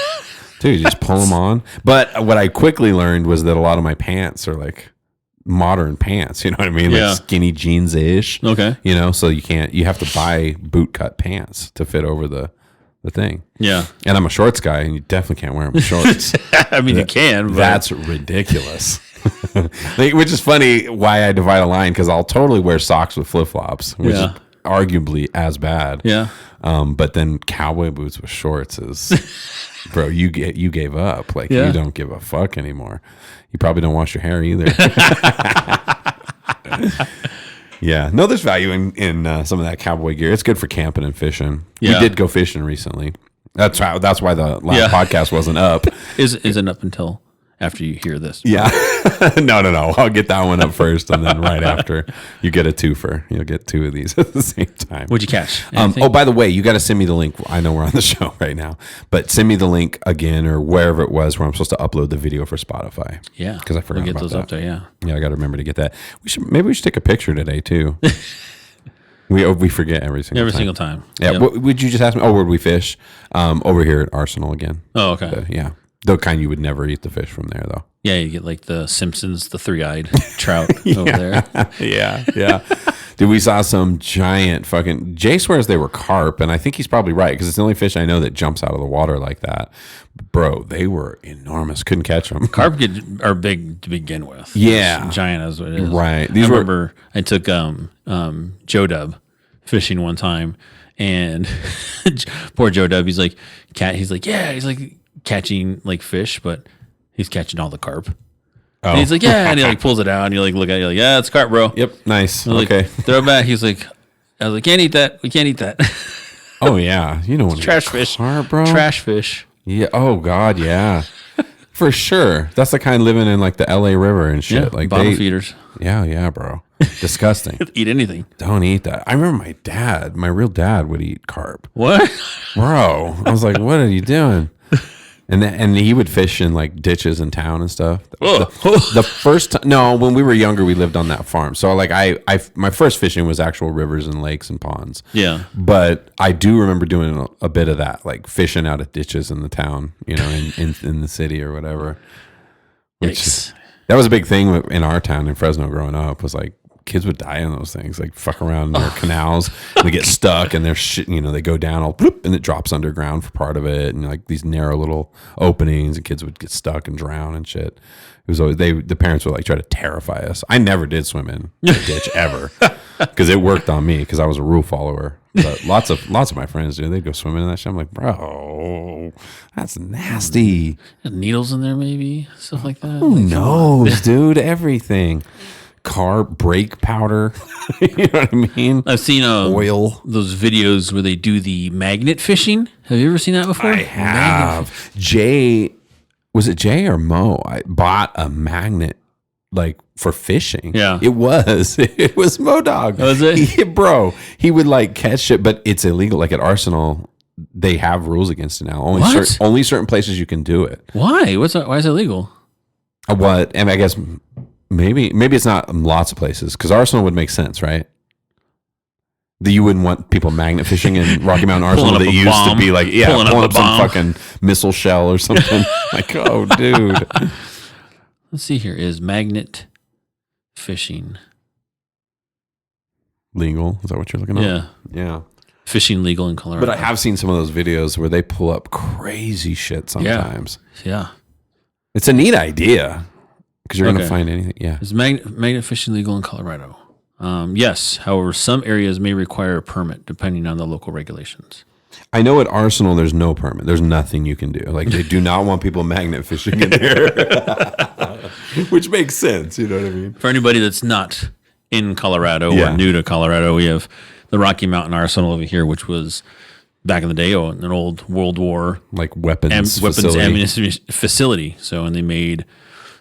Dude, you just pull them on. But what I quickly learned was that a lot of my pants are like modern pants. You know what I mean? Like skinny jeans-ish. Okay. You know, so you have to buy boot cut pants to fit over the thing. Yeah. And I'm a shorts guy, and you definitely can't wear them with shorts. I mean, you can. But That's ridiculous. Which is funny why I divide a line, because I'll totally wear socks with flip-flops, which is arguably as bad. Yeah. But then cowboy boots with shorts is, bro, you gave up. Like you don't give a fuck anymore. You probably don't wash your hair either. Yeah. No, there's value in some of that cowboy gear. It's good for camping and fishing. Yeah. We did go fishing recently. That's why the last podcast wasn't up. Isn't up until after you hear this. Yeah. No. I'll get that one up first, and then right after you get a twofer. You'll get two of these at the same time. What'd you catch? By the way, you got to send me the link. I know we're on the show right now, but send me the link again or wherever it was where I'm supposed to upload the video for Spotify. Yeah. Because I forgot we'll get about those that. up there, yeah. Yeah, I got to remember to get that. Maybe we should take a picture today too. We forget every single time. Yeah. Yep. Would you just ask me? Oh, where'd we fish? Over here at Arsenal again. Oh, okay. So, yeah. The kind you would never eat the fish from there, though. Yeah, you get like the Simpsons, the three-eyed trout over there. Yeah. Dude, we saw some giant fucking... Jay swears they were carp, and I think he's probably right, because it's the only fish I know that jumps out of the water like that. Bro, they were enormous. Couldn't catch them. Carp are big to begin with. Yeah. Giant as what it is. Right. I remember I took Joe Dub fishing one time, and poor Joe Dub, he's like catching like fish, but he's catching all the carp. Oh. And he's like, yeah, and he like pulls it out, and you like look at it, you're like, yeah, it's carp, bro. Yep, nice. Okay, throw it back. He's like, I was like, can't eat that. We can't eat that. Oh yeah, you don't want to trash fish, carp, bro. Trash fish. Yeah. Oh god, yeah, for sure. That's the kind living in like the L.A. River and shit. Yeah, like bottom feeders. Yeah, bro. Disgusting. Eat anything. Don't eat that. I remember my real dad would eat carp. What? Bro, I was like, what are you doing? And he would fish in like ditches in town and stuff. The first time, no, when we were younger, we lived on that farm. So like my first fishing was actual rivers and lakes and ponds. Yeah. But I do remember doing a bit of that, like fishing out of ditches in the town, you know, in the city or whatever. That was a big thing in our town in Fresno growing up, was like kids would die in those things, like fuck around in their canals. They get stuck and they're shit, you know, they go down all bloop, and it drops underground for part of it, and like these narrow little openings, and kids would get stuck and drown and shit. It was always the parents would like try to terrify us. I never did swim in a ditch ever, because it worked on me because I was a rule follower. But lots of my friends do. They'd go swimming in that shit. I'm like, bro, that's nasty. Needles in there, maybe stuff like that. Who knows, dude? Everything. Carb brake powder. You know what I mean? I've seen oil. Those videos where they do the magnet fishing. Have you ever seen that before? I have. Was it Jay or Mo? I bought a magnet like for fishing. Yeah. It was Mo Dog. Was it? Bro, he would like catch it, but it's illegal. Like at Arsenal, they have rules against it now. Only certain places you can do it. Why? Why is it illegal? What? And I guess maybe it's not lots of places, because Arsenal would make sense, right? That you wouldn't want people magnet fishing in Rocky Mountain Arsenal that used to be like, pulling up some fucking missile shell or something. Like, oh, dude. Let's see here. Is magnet fishing legal? Is that what you're looking at? Yeah. Fishing legal in Colorado. But I have seen some of those videos where they pull up crazy shit sometimes. Yeah. It's a neat idea, because you're going to find anything. Yeah. Is magnet fishing legal in Colorado? Yes. However, some areas may require a permit depending on the local regulations. I know at Arsenal there's no permit. There's nothing you can do. Like, they do not want people magnet fishing in there. Which makes sense. You know what I mean? For anybody that's not in Colorado or new to Colorado, we have the Rocky Mountain Arsenal over here, which was back in the day, an old World War like weapons ammunition facility. So, and they made,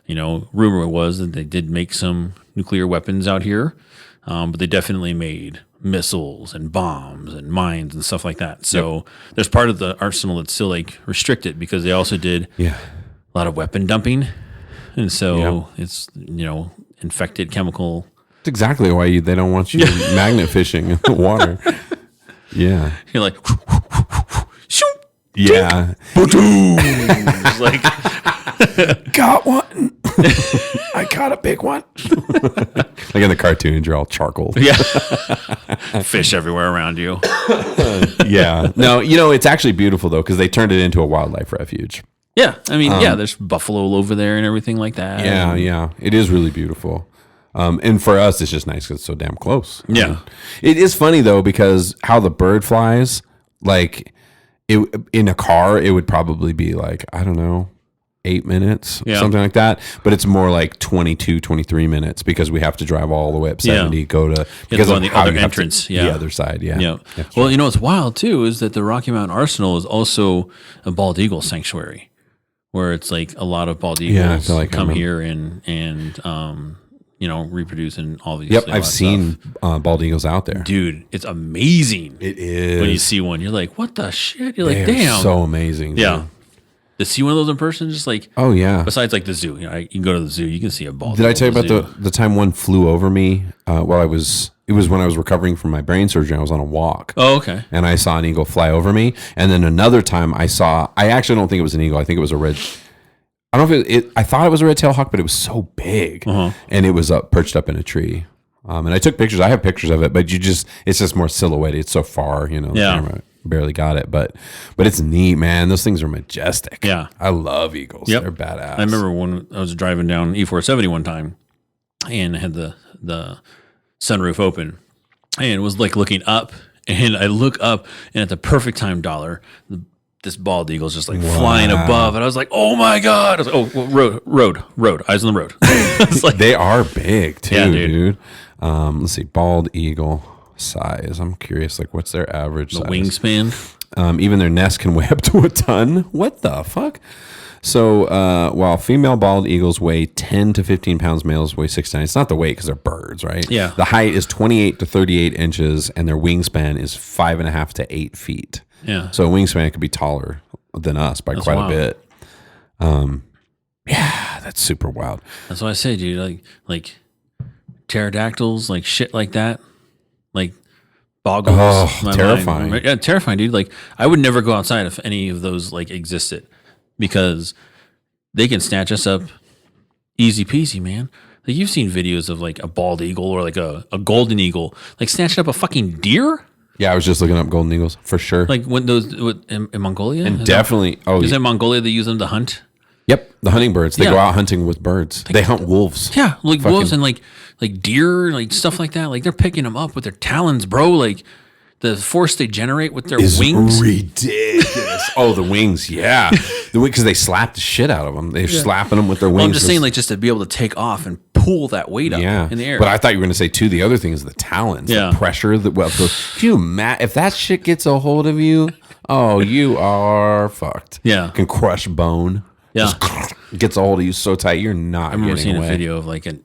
rumor was that they did make some nuclear weapons out here, but they definitely made missiles and bombs and mines and stuff like that. So there's part of the arsenal that's still like restricted because they also did a lot of weapon dumping. And so it's, infected chemical. That's exactly why they don't want you magnet fishing in the water. Yeah. You're like, shoot. Yeah. It's like, got one. I caught a big one. Like in the cartoons, you're all charcoal. Yeah. Fish everywhere around you. Yeah. No, it's actually beautiful though, because they turned it into a wildlife refuge. Yeah. I mean, there's buffalo over there and everything like that. Yeah. Yeah. It is really beautiful. And for us, it's just nice because it's so damn close. Yeah. It is funny though, because how the bird flies, like in a car, it would probably be like, I don't know, 8 minutes, something like that. But it's more like 22, 23 minutes because we have to drive all the way up 70, because on the other entrance. The other side. Yeah. Yeah. Well, what's wild too is that the Rocky Mountain Arsenal is also a bald eagle sanctuary, where it's like a lot of bald eagles come here and reproduce and all these. Yep, I've seen bald eagles out there. Dude, it's amazing. It is. When you see one, you're like, what the shit? You're like, They're damn. so amazing. Yeah. Dude. To see one of those in person, just like, oh yeah. Besides like the zoo, you can go to the zoo, you can see a bald Did eagle I tell you about the time one flew over me while it was when I was recovering from my brain surgery. I was on a walk. Oh, okay. And I saw an eagle fly over me. And then another time I actually don't think it was an eagle. I think it was a red. I don't know if I thought it was a red-tailed hawk, but it was so big, and it was perched up in a tree. And I took pictures. I have pictures of it, but it's just more silhouetted. It's so far, the camera barely got it, but it's neat, man. Those things are majestic. Yeah, I love eagles. Yep. They're badass. I remember when I was driving down E470 one time, and I had the sunroof open, and was like looking up, and I look up, and at the perfect time, this bald eagle's just like flying above, and I was like, "Oh my god!" I was like, "Oh, road, eyes on the road." It's like, they are big too, yeah, dude. Let's see, bald eagle size. I'm curious, like, what's their average size? Wingspan. Even their nest can weigh up to a ton. What the fuck? So while female bald eagles weigh 10 to 15 pounds, males weigh 6 to 9. It's not the weight because they're birds, right? Yeah. The height is 28 to 38 inches, and their wingspan is 5.5 to 8 feet. Yeah. So a wingspan could be taller than us by quite a bit. Yeah, that's super wild. That's what I say, dude. Like pterodactyls, like shit like that. Like boggles. Oh, terrifying. Mind. Yeah, terrifying, dude. Like I would never go outside if any of those like existed, because they can snatch us up easy peasy, man. Like you've seen videos of like a bald eagle or like a golden eagle, like snatching up a fucking deer. Yeah, I was just looking up golden eagles for sure. Like when those in Mongolia, and definitely. Is it Mongolia they use them to hunt? Yep, the hunting birds. They go out hunting with birds. They hunt wolves. Yeah, like wolves and like deer, like stuff like that. Like they're picking them up with their talons, bro. Like the force they generate with their wings. Ridiculous. Oh, the wings, yeah. Because they slap the shit out of them. They're slapping them with their wings. Well, I'm just saying, like, just to be able to take off and pull that weight up in the air. But I thought you were going to say, too, the other thing is the talons. Yeah. The pressure. If that shit gets a hold of you, you are fucked. Yeah. Can crush bone. Yeah. Just gets a hold of you so tight, you're not getting away. I remember seeing a video of, like, an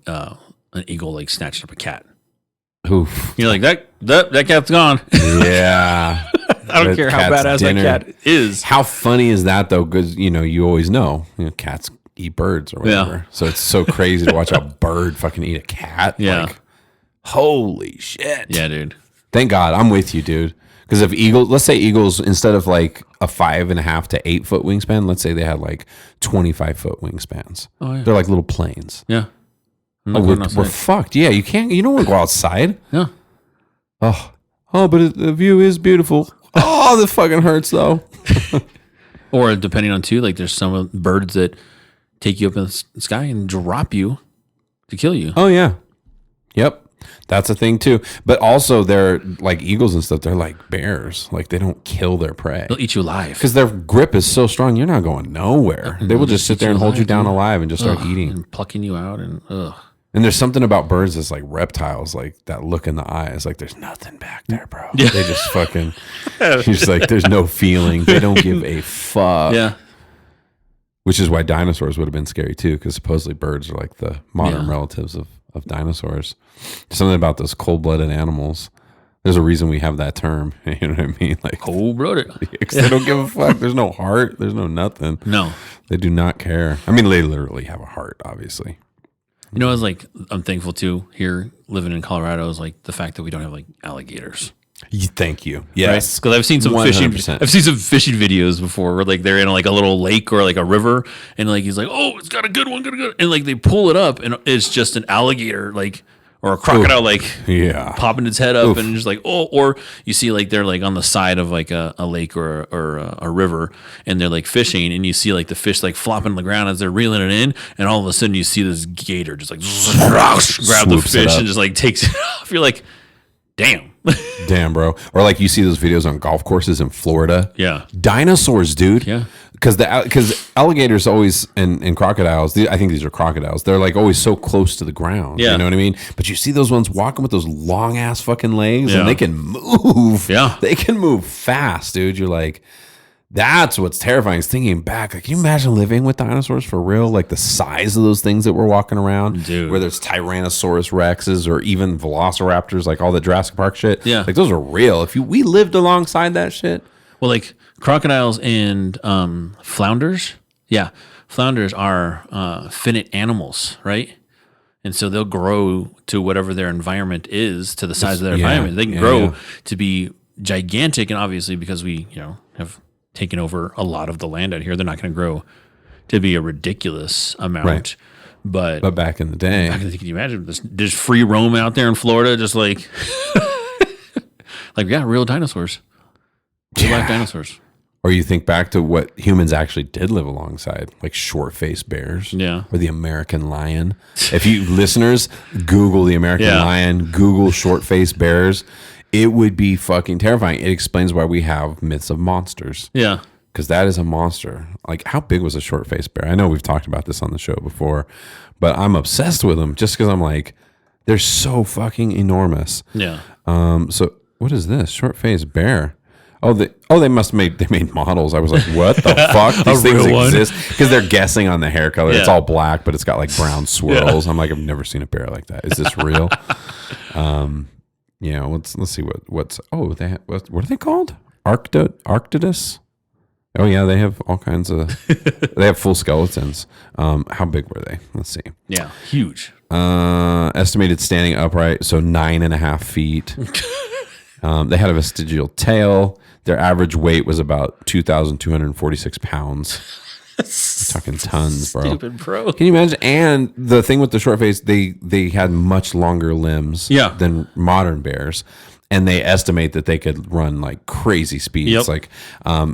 eagle, like, snatching up a cat. Oof. You're like, that cat's gone. Yeah. I don't care how badass that cat is. How funny is that, though? Because, you always know, cats eat birds or whatever. Yeah. So it's so crazy to watch a bird fucking eat a cat. Yeah. Like, holy shit. Yeah, dude. Thank God. I'm with you, dude. Because if let's say eagles, instead of like a 5.5 to 8 foot wingspan, let's say they had like 25 foot wingspans. Oh, yeah. They're like little planes. Yeah. We're fucked. Yeah, you don't want to go outside. Yeah. Oh, but the view is beautiful. Oh, that fucking hurts though. Or depending on too, like there's some birds that take you up in the sky and drop you to kill you. Oh yeah. Yep. That's a thing too. But also they're like eagles and stuff. They're like bears. Like they don't kill their prey. They'll eat you alive. Because their grip is so strong. You're not going nowhere. They will just sit there and hold you down alive and just start eating. And plucking you out and ugh. And there's something about birds that's like reptiles, like that look in the eyes, like there's nothing back there, bro. They just fucking, she's like, there's no feeling. They don't give a fuck. Yeah. Which is why dinosaurs would have been scary too, because supposedly birds are like the modern relatives of dinosaurs. Something about those cold-blooded animals. There's a reason we have that term. You know what I mean? Like cold-blooded. They don't give a fuck. There's no heart. There's no nothing. No. They do not care. I mean, they literally have a heart, obviously. You know, I was like, I'm thankful too here living in Colorado is like the fact that we don't have like alligators. Thank you. Yes, because I've seen some 100%. fishing. I've seen some fishing videos before where like they're in like a little lake or like a river, and like he's like, "Oh, it's got a good one, good," and like they pull it up, and it's just an alligator, like or a crocodile, like popping its head up, and just like or you see like they're like on the side of like a lake or a river, and they're like fishing, and you see like the fish like flopping on the ground as they're reeling it in, and all of a sudden you see this gator just like grab the fish and just like takes it off. You're like, damn. Damn, bro. Or like you see those videos on golf courses in Florida. Yeah. Dinosaurs, dude. Yeah. Because alligators always and crocodiles, I think these are crocodiles. They're like always so close to the ground. Yeah. You know what I mean? But you see those ones walking with those long ass fucking legs, Yeah. and they can move. Yeah. They can move fast, dude. You're like, that's what's terrifying is thinking back. Like, can you imagine living with dinosaurs for real? Like the size of those things that we're walking around, dude. Whether it's Tyrannosaurus Rexes or even Velociraptors, like all the Jurassic Park shit. Yeah. Like those are real. If we lived alongside that shit. Well, like crocodiles and flounders. Yeah. Flounders are finite animals, right? And so they'll grow to whatever their environment is, to the size of their environment. They can grow to be gigantic. And obviously, because we, have taken over a lot of the land out here, they're not going to grow to be a ridiculous amount. Right. But back in the day, can you imagine just free roam out there in Florida, just like, real dinosaurs, real life dinosaurs. Or you think back to what humans actually did live alongside, like short-faced bears, or the American lion. If you listeners Google the American lion, Google short-faced bears, it would be fucking terrifying. It explains why we have myths of monsters. Yeah. Because that is a monster. Like, how big was a short-faced bear? I know we've talked about this on the show before, but I'm obsessed with them just because I'm like, they're so fucking enormous. Yeah. So what is this? Short-faced bear. They must they made models. I was like, what the fuck? These things exist because they're guessing on the hair color. It's all black, but it's got like brown swirls. I'm like, I've never seen a bear like that. Is this real? Let's see what are they called? Arctidus? Oh yeah, they have all kinds of. They have full skeletons. How big were they? Let's see. Yeah, huge. Estimated standing upright, so 9.5 feet. They had a vestigial tail. Their average weight was about 2,246 pounds. We're talking tons, bro. Stupid, bro. Can you imagine? And the thing with the short face, they had much longer limbs than modern bears. And they estimate that they could run like crazy speeds. Yep. Like, I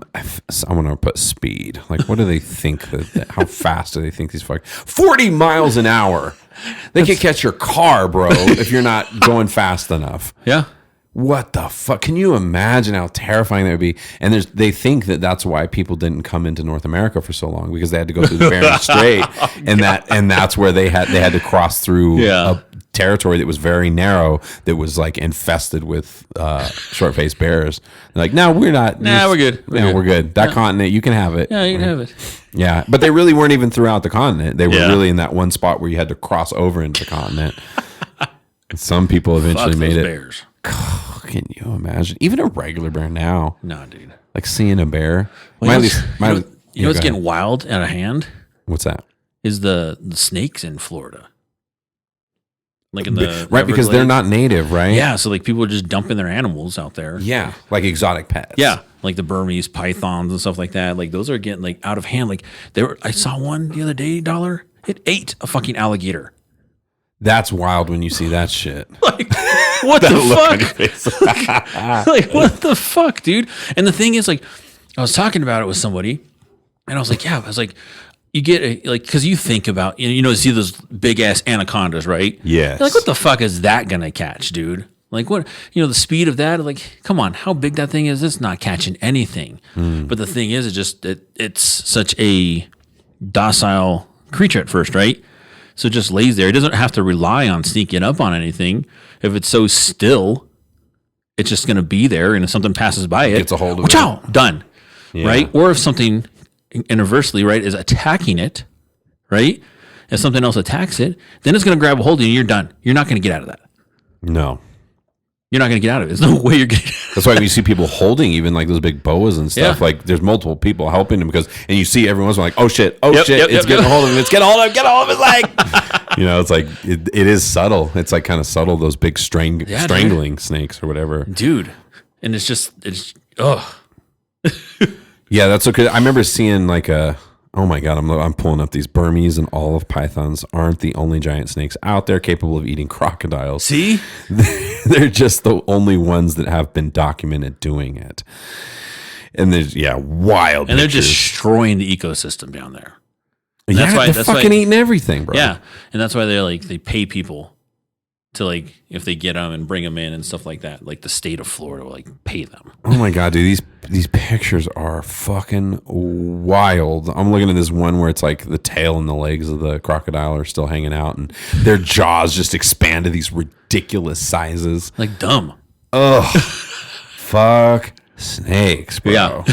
want to put speed. Like, what do they think how fast do they think these 40 miles an hour? They could catch your car, bro, if you're not going fast enough. Yeah. What the fuck? Can you imagine how terrifying that would be? And they think that's why people didn't come into North America for so long, because they had to go through the Bering Strait, and that's where they had to cross through a territory that was very narrow, that was like infested with short-faced bears. They're like, no, we're not. Nah, we're good. We're good. That continent, you can have it. Yeah, you can have it. Yeah, but they really weren't even throughout the continent. They were really in that one spot where you had to cross over into the continent. And some people eventually made it. Bears. Can you imagine? Even a regular bear now. No, dude. Like seeing a bear. Well, you know what's getting wild out of hand? What's that? Is the snakes in Florida. Like in the right, because they're not native, right? Yeah, so like people are just dumping their animals out there. Yeah, like exotic pets. Yeah, like the Burmese pythons and stuff like that. Like those are getting like out of hand. Like I saw one the other day, it ate a fucking alligator. That's wild when you see that shit. Like, what the fuck? Like, what the fuck, dude? And the thing is, like, I was talking about it with somebody, and I was like, you get because you think about, you see those big ass anacondas, right? Yes. You're like, what the fuck is that gonna catch, dude? Like, what, the speed of that? Like, come on, how big that thing is? It's not catching anything. But the thing is, it's such a docile creature at first, right? So it just lays there. It doesn't have to rely on sneaking up on anything. If it's so still, it's just going to be there. And if something passes by it, gets a hold of watch it. out, done. Yeah. Right? Or if something inversely, right, is attacking it, right? If something else attacks it, then it's going to grab a hold of you and you're done. You're not going to get out of that. No. You're not going to get out of it. There's no way you're getting out of it. That's why when you see people holding even like those big boas and stuff, Yeah. like there's multiple people helping them and you see every once in a while like, oh shit, Yep, it's getting a hold of him, it's getting a hold of him, get a hold of his leg. It's like, it is subtle. It's like kind of subtle, those big strangling snakes or whatever. Dude. And it's ugh. Yeah, that's okay. I remember seeing like oh my God, I'm pulling up these Burmese and olive pythons aren't the only giant snakes out there capable of eating crocodiles. See? They're just the only ones that have been documented doing it. And there's, wild And they're pictures. destroying the ecosystem down there. And they're fucking eating everything, bro. Yeah. And that's why they pay people to like, if they get them and bring them in and stuff like that, like the state of Florida will like pay them. Oh my God, dude, these pictures are fucking wild. I'm looking at this one where it's like the tail and the legs of the crocodile are still hanging out and their jaws just expand to these ridiculous sizes. Like dumb. Ugh. Fuck snakes, bro. Yeah.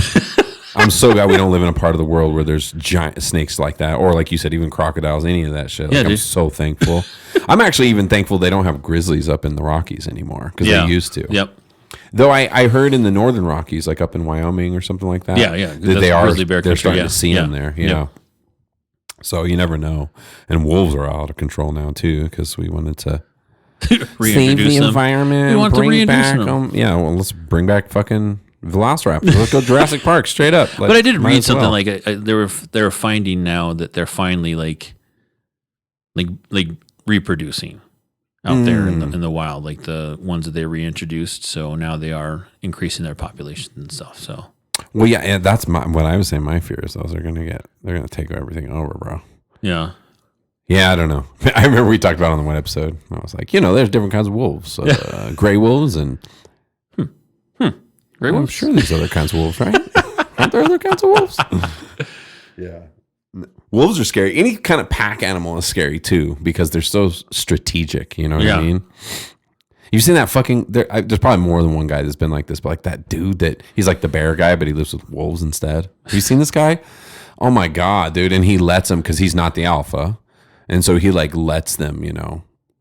I'm so glad we don't live in a part of the world where there's giant snakes like that, or like you said, even crocodiles, any of that shit. Like, I'm so thankful. I'm actually even thankful they don't have grizzlies up in the Rockies anymore because they used to. Yep. Though I heard in the northern Rockies, like up in Wyoming or something like that, Yeah. that they're starting to see them there. Yeah. Yep. So you never know. And wolves are out of control now too because we wanted to save Reintroduce the them. environment. We want to bring reintroduce back them. Yeah, well, let's bring back fucking velociraptors. Let's go Jurassic Park straight up. But I did might read as something well. like they're finding now that they're finally like reproducing out there in the wild, like the ones that they reintroduced. So now they are increasing their population and stuff. So Well, yeah, and that's what I was saying. My fear is those are gonna take everything over, bro. yeah, Yeah, I don't know. I remember we talked about it on the one episode. I was like, there's different kinds of wolves, gray wolves, and Gray I'm wolves? sure there's other kinds of wolves, right? Aren't there other kinds of wolves? Yeah. Wolves are scary. Any kind of pack animal is scary too because they're so strategic. You know what I mean? You've seen that fucking... there's probably more than one guy that's been like this, but like that dude that... He's like the bear guy, but he lives with wolves instead. Have you seen this guy? Oh my God, dude. And he lets them because he's not the alpha. And so he like lets them,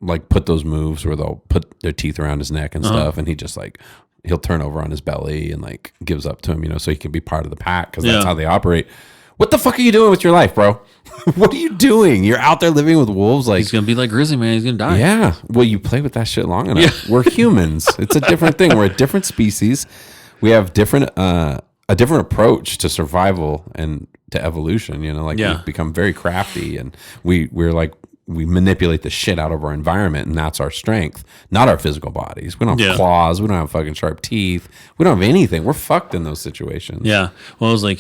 like put those moves where they'll put their teeth around his neck and stuff. And he just like... He'll turn over on his belly and like gives up to him, so he can be part of the pack because that's how they operate. What the fuck are you doing with your life, bro? What are you doing? You're out there living with wolves. Like he's gonna be like Grizzly Man. He's gonna die. Yeah. Well, you play with that shit long enough. We're humans. It's a different thing. We're a different species. We have a different approach to survival and to evolution. We've become very crafty and we're like. We manipulate the shit out of our environment, and that's our strength, not our physical bodies. We don't have claws. We don't have fucking sharp teeth. We don't have anything. We're fucked in those situations. Yeah. Well, it was like,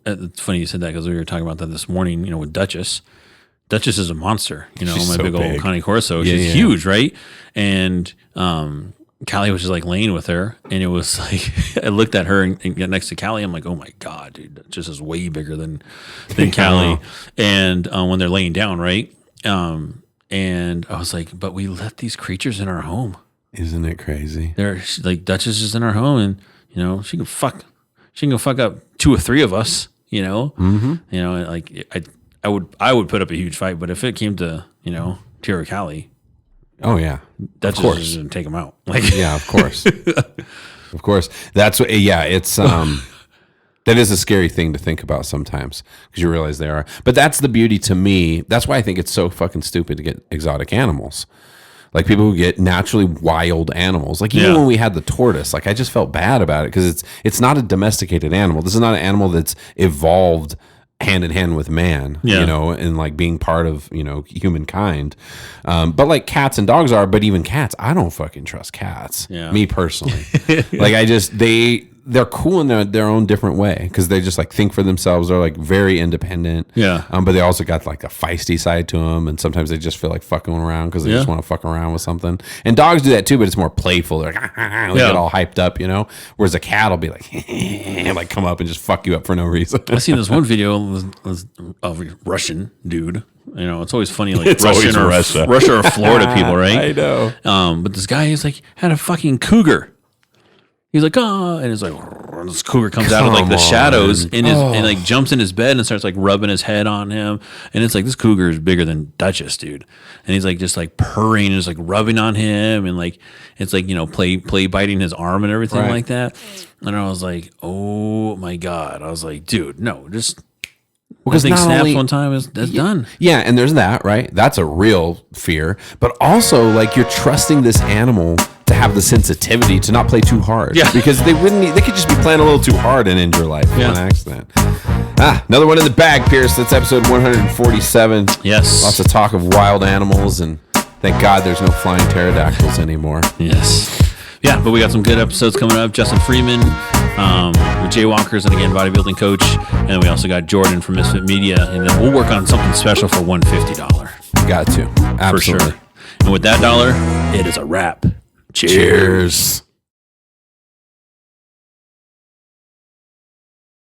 it's funny you said that because we were talking about that this morning, with Duchess. Duchess is a monster, She's my so big old big. Connie Corso. She's huge, right? And Callie was just like laying with her, and it was like, I looked at her and got next to Callie. I'm like, oh my God, dude, Duchess is way bigger than Callie. And when they're laying down, right? And I was like, but we let these creatures in our home. Isn't it crazy? They're like Duchess is in our home, and she can go fuck up 2 or 3 of us. Like I would put up a huge fight, but if it came to Tira Callie, oh yeah, Duchess is gonna take them out. Like yeah, of course, of course. That's what. Yeah, it's That is a scary thing to think about sometimes because you realize they are. But that's the beauty to me. That's why I think it's so fucking stupid to get exotic animals. Like people who get naturally wild animals. Like even when we had the tortoise, like I just felt bad about it because it's not a domesticated animal. This is not an animal that's evolved hand in hand with man, and like being part of, humankind. But like cats and dogs are, but even cats, I don't fucking trust cats. Yeah. Me personally. Like they're cool in their own different way because they just like think for themselves. They're like very independent. Yeah. But they also got like a feisty side to them, and sometimes they just feel like fucking around because they just want to fuck around with something. And dogs do that too, but it's more playful. They're like, they get all hyped up, Whereas a cat will be like, like come up and just fuck you up for no reason. I seen this one video was of a Russian dude You know, it's always funny, like It's always Russia or Florida people, right? I know. But this guy, he's like, had a fucking cougar. He's like, oh, and it's like, this cougar comes out of like the shadows and like jumps in his bed and starts like rubbing his head on him. And it's like, this cougar is bigger than Duchess, dude. And he's like, just like purring and just like rubbing on him. And like, it's like, you know, play biting his arm and everything like that. And I was like, oh my God. I was like, dude, no, just because thing snaps one time that's done. Yeah. And there's that, right? That's a real fear. But also like you're trusting this animal to have the sensitivity to not play too hard. Yeah. Because they could just be playing a little too hard and injure life in an accident. Another one in the bag, Pierce. That's episode 147. Yes. Lots of talk of wild animals, and thank God there's no flying pterodactyls anymore. Yes. Yeah, but we got some good episodes coming up. Justin Freeman with Jaywalkers, and again, bodybuilding coach. And then we also got Jordan from Misfit Media. And then we'll work on something special for $150. Got to. Absolutely. For sure. And with that dollar, it is a wrap. Cheers.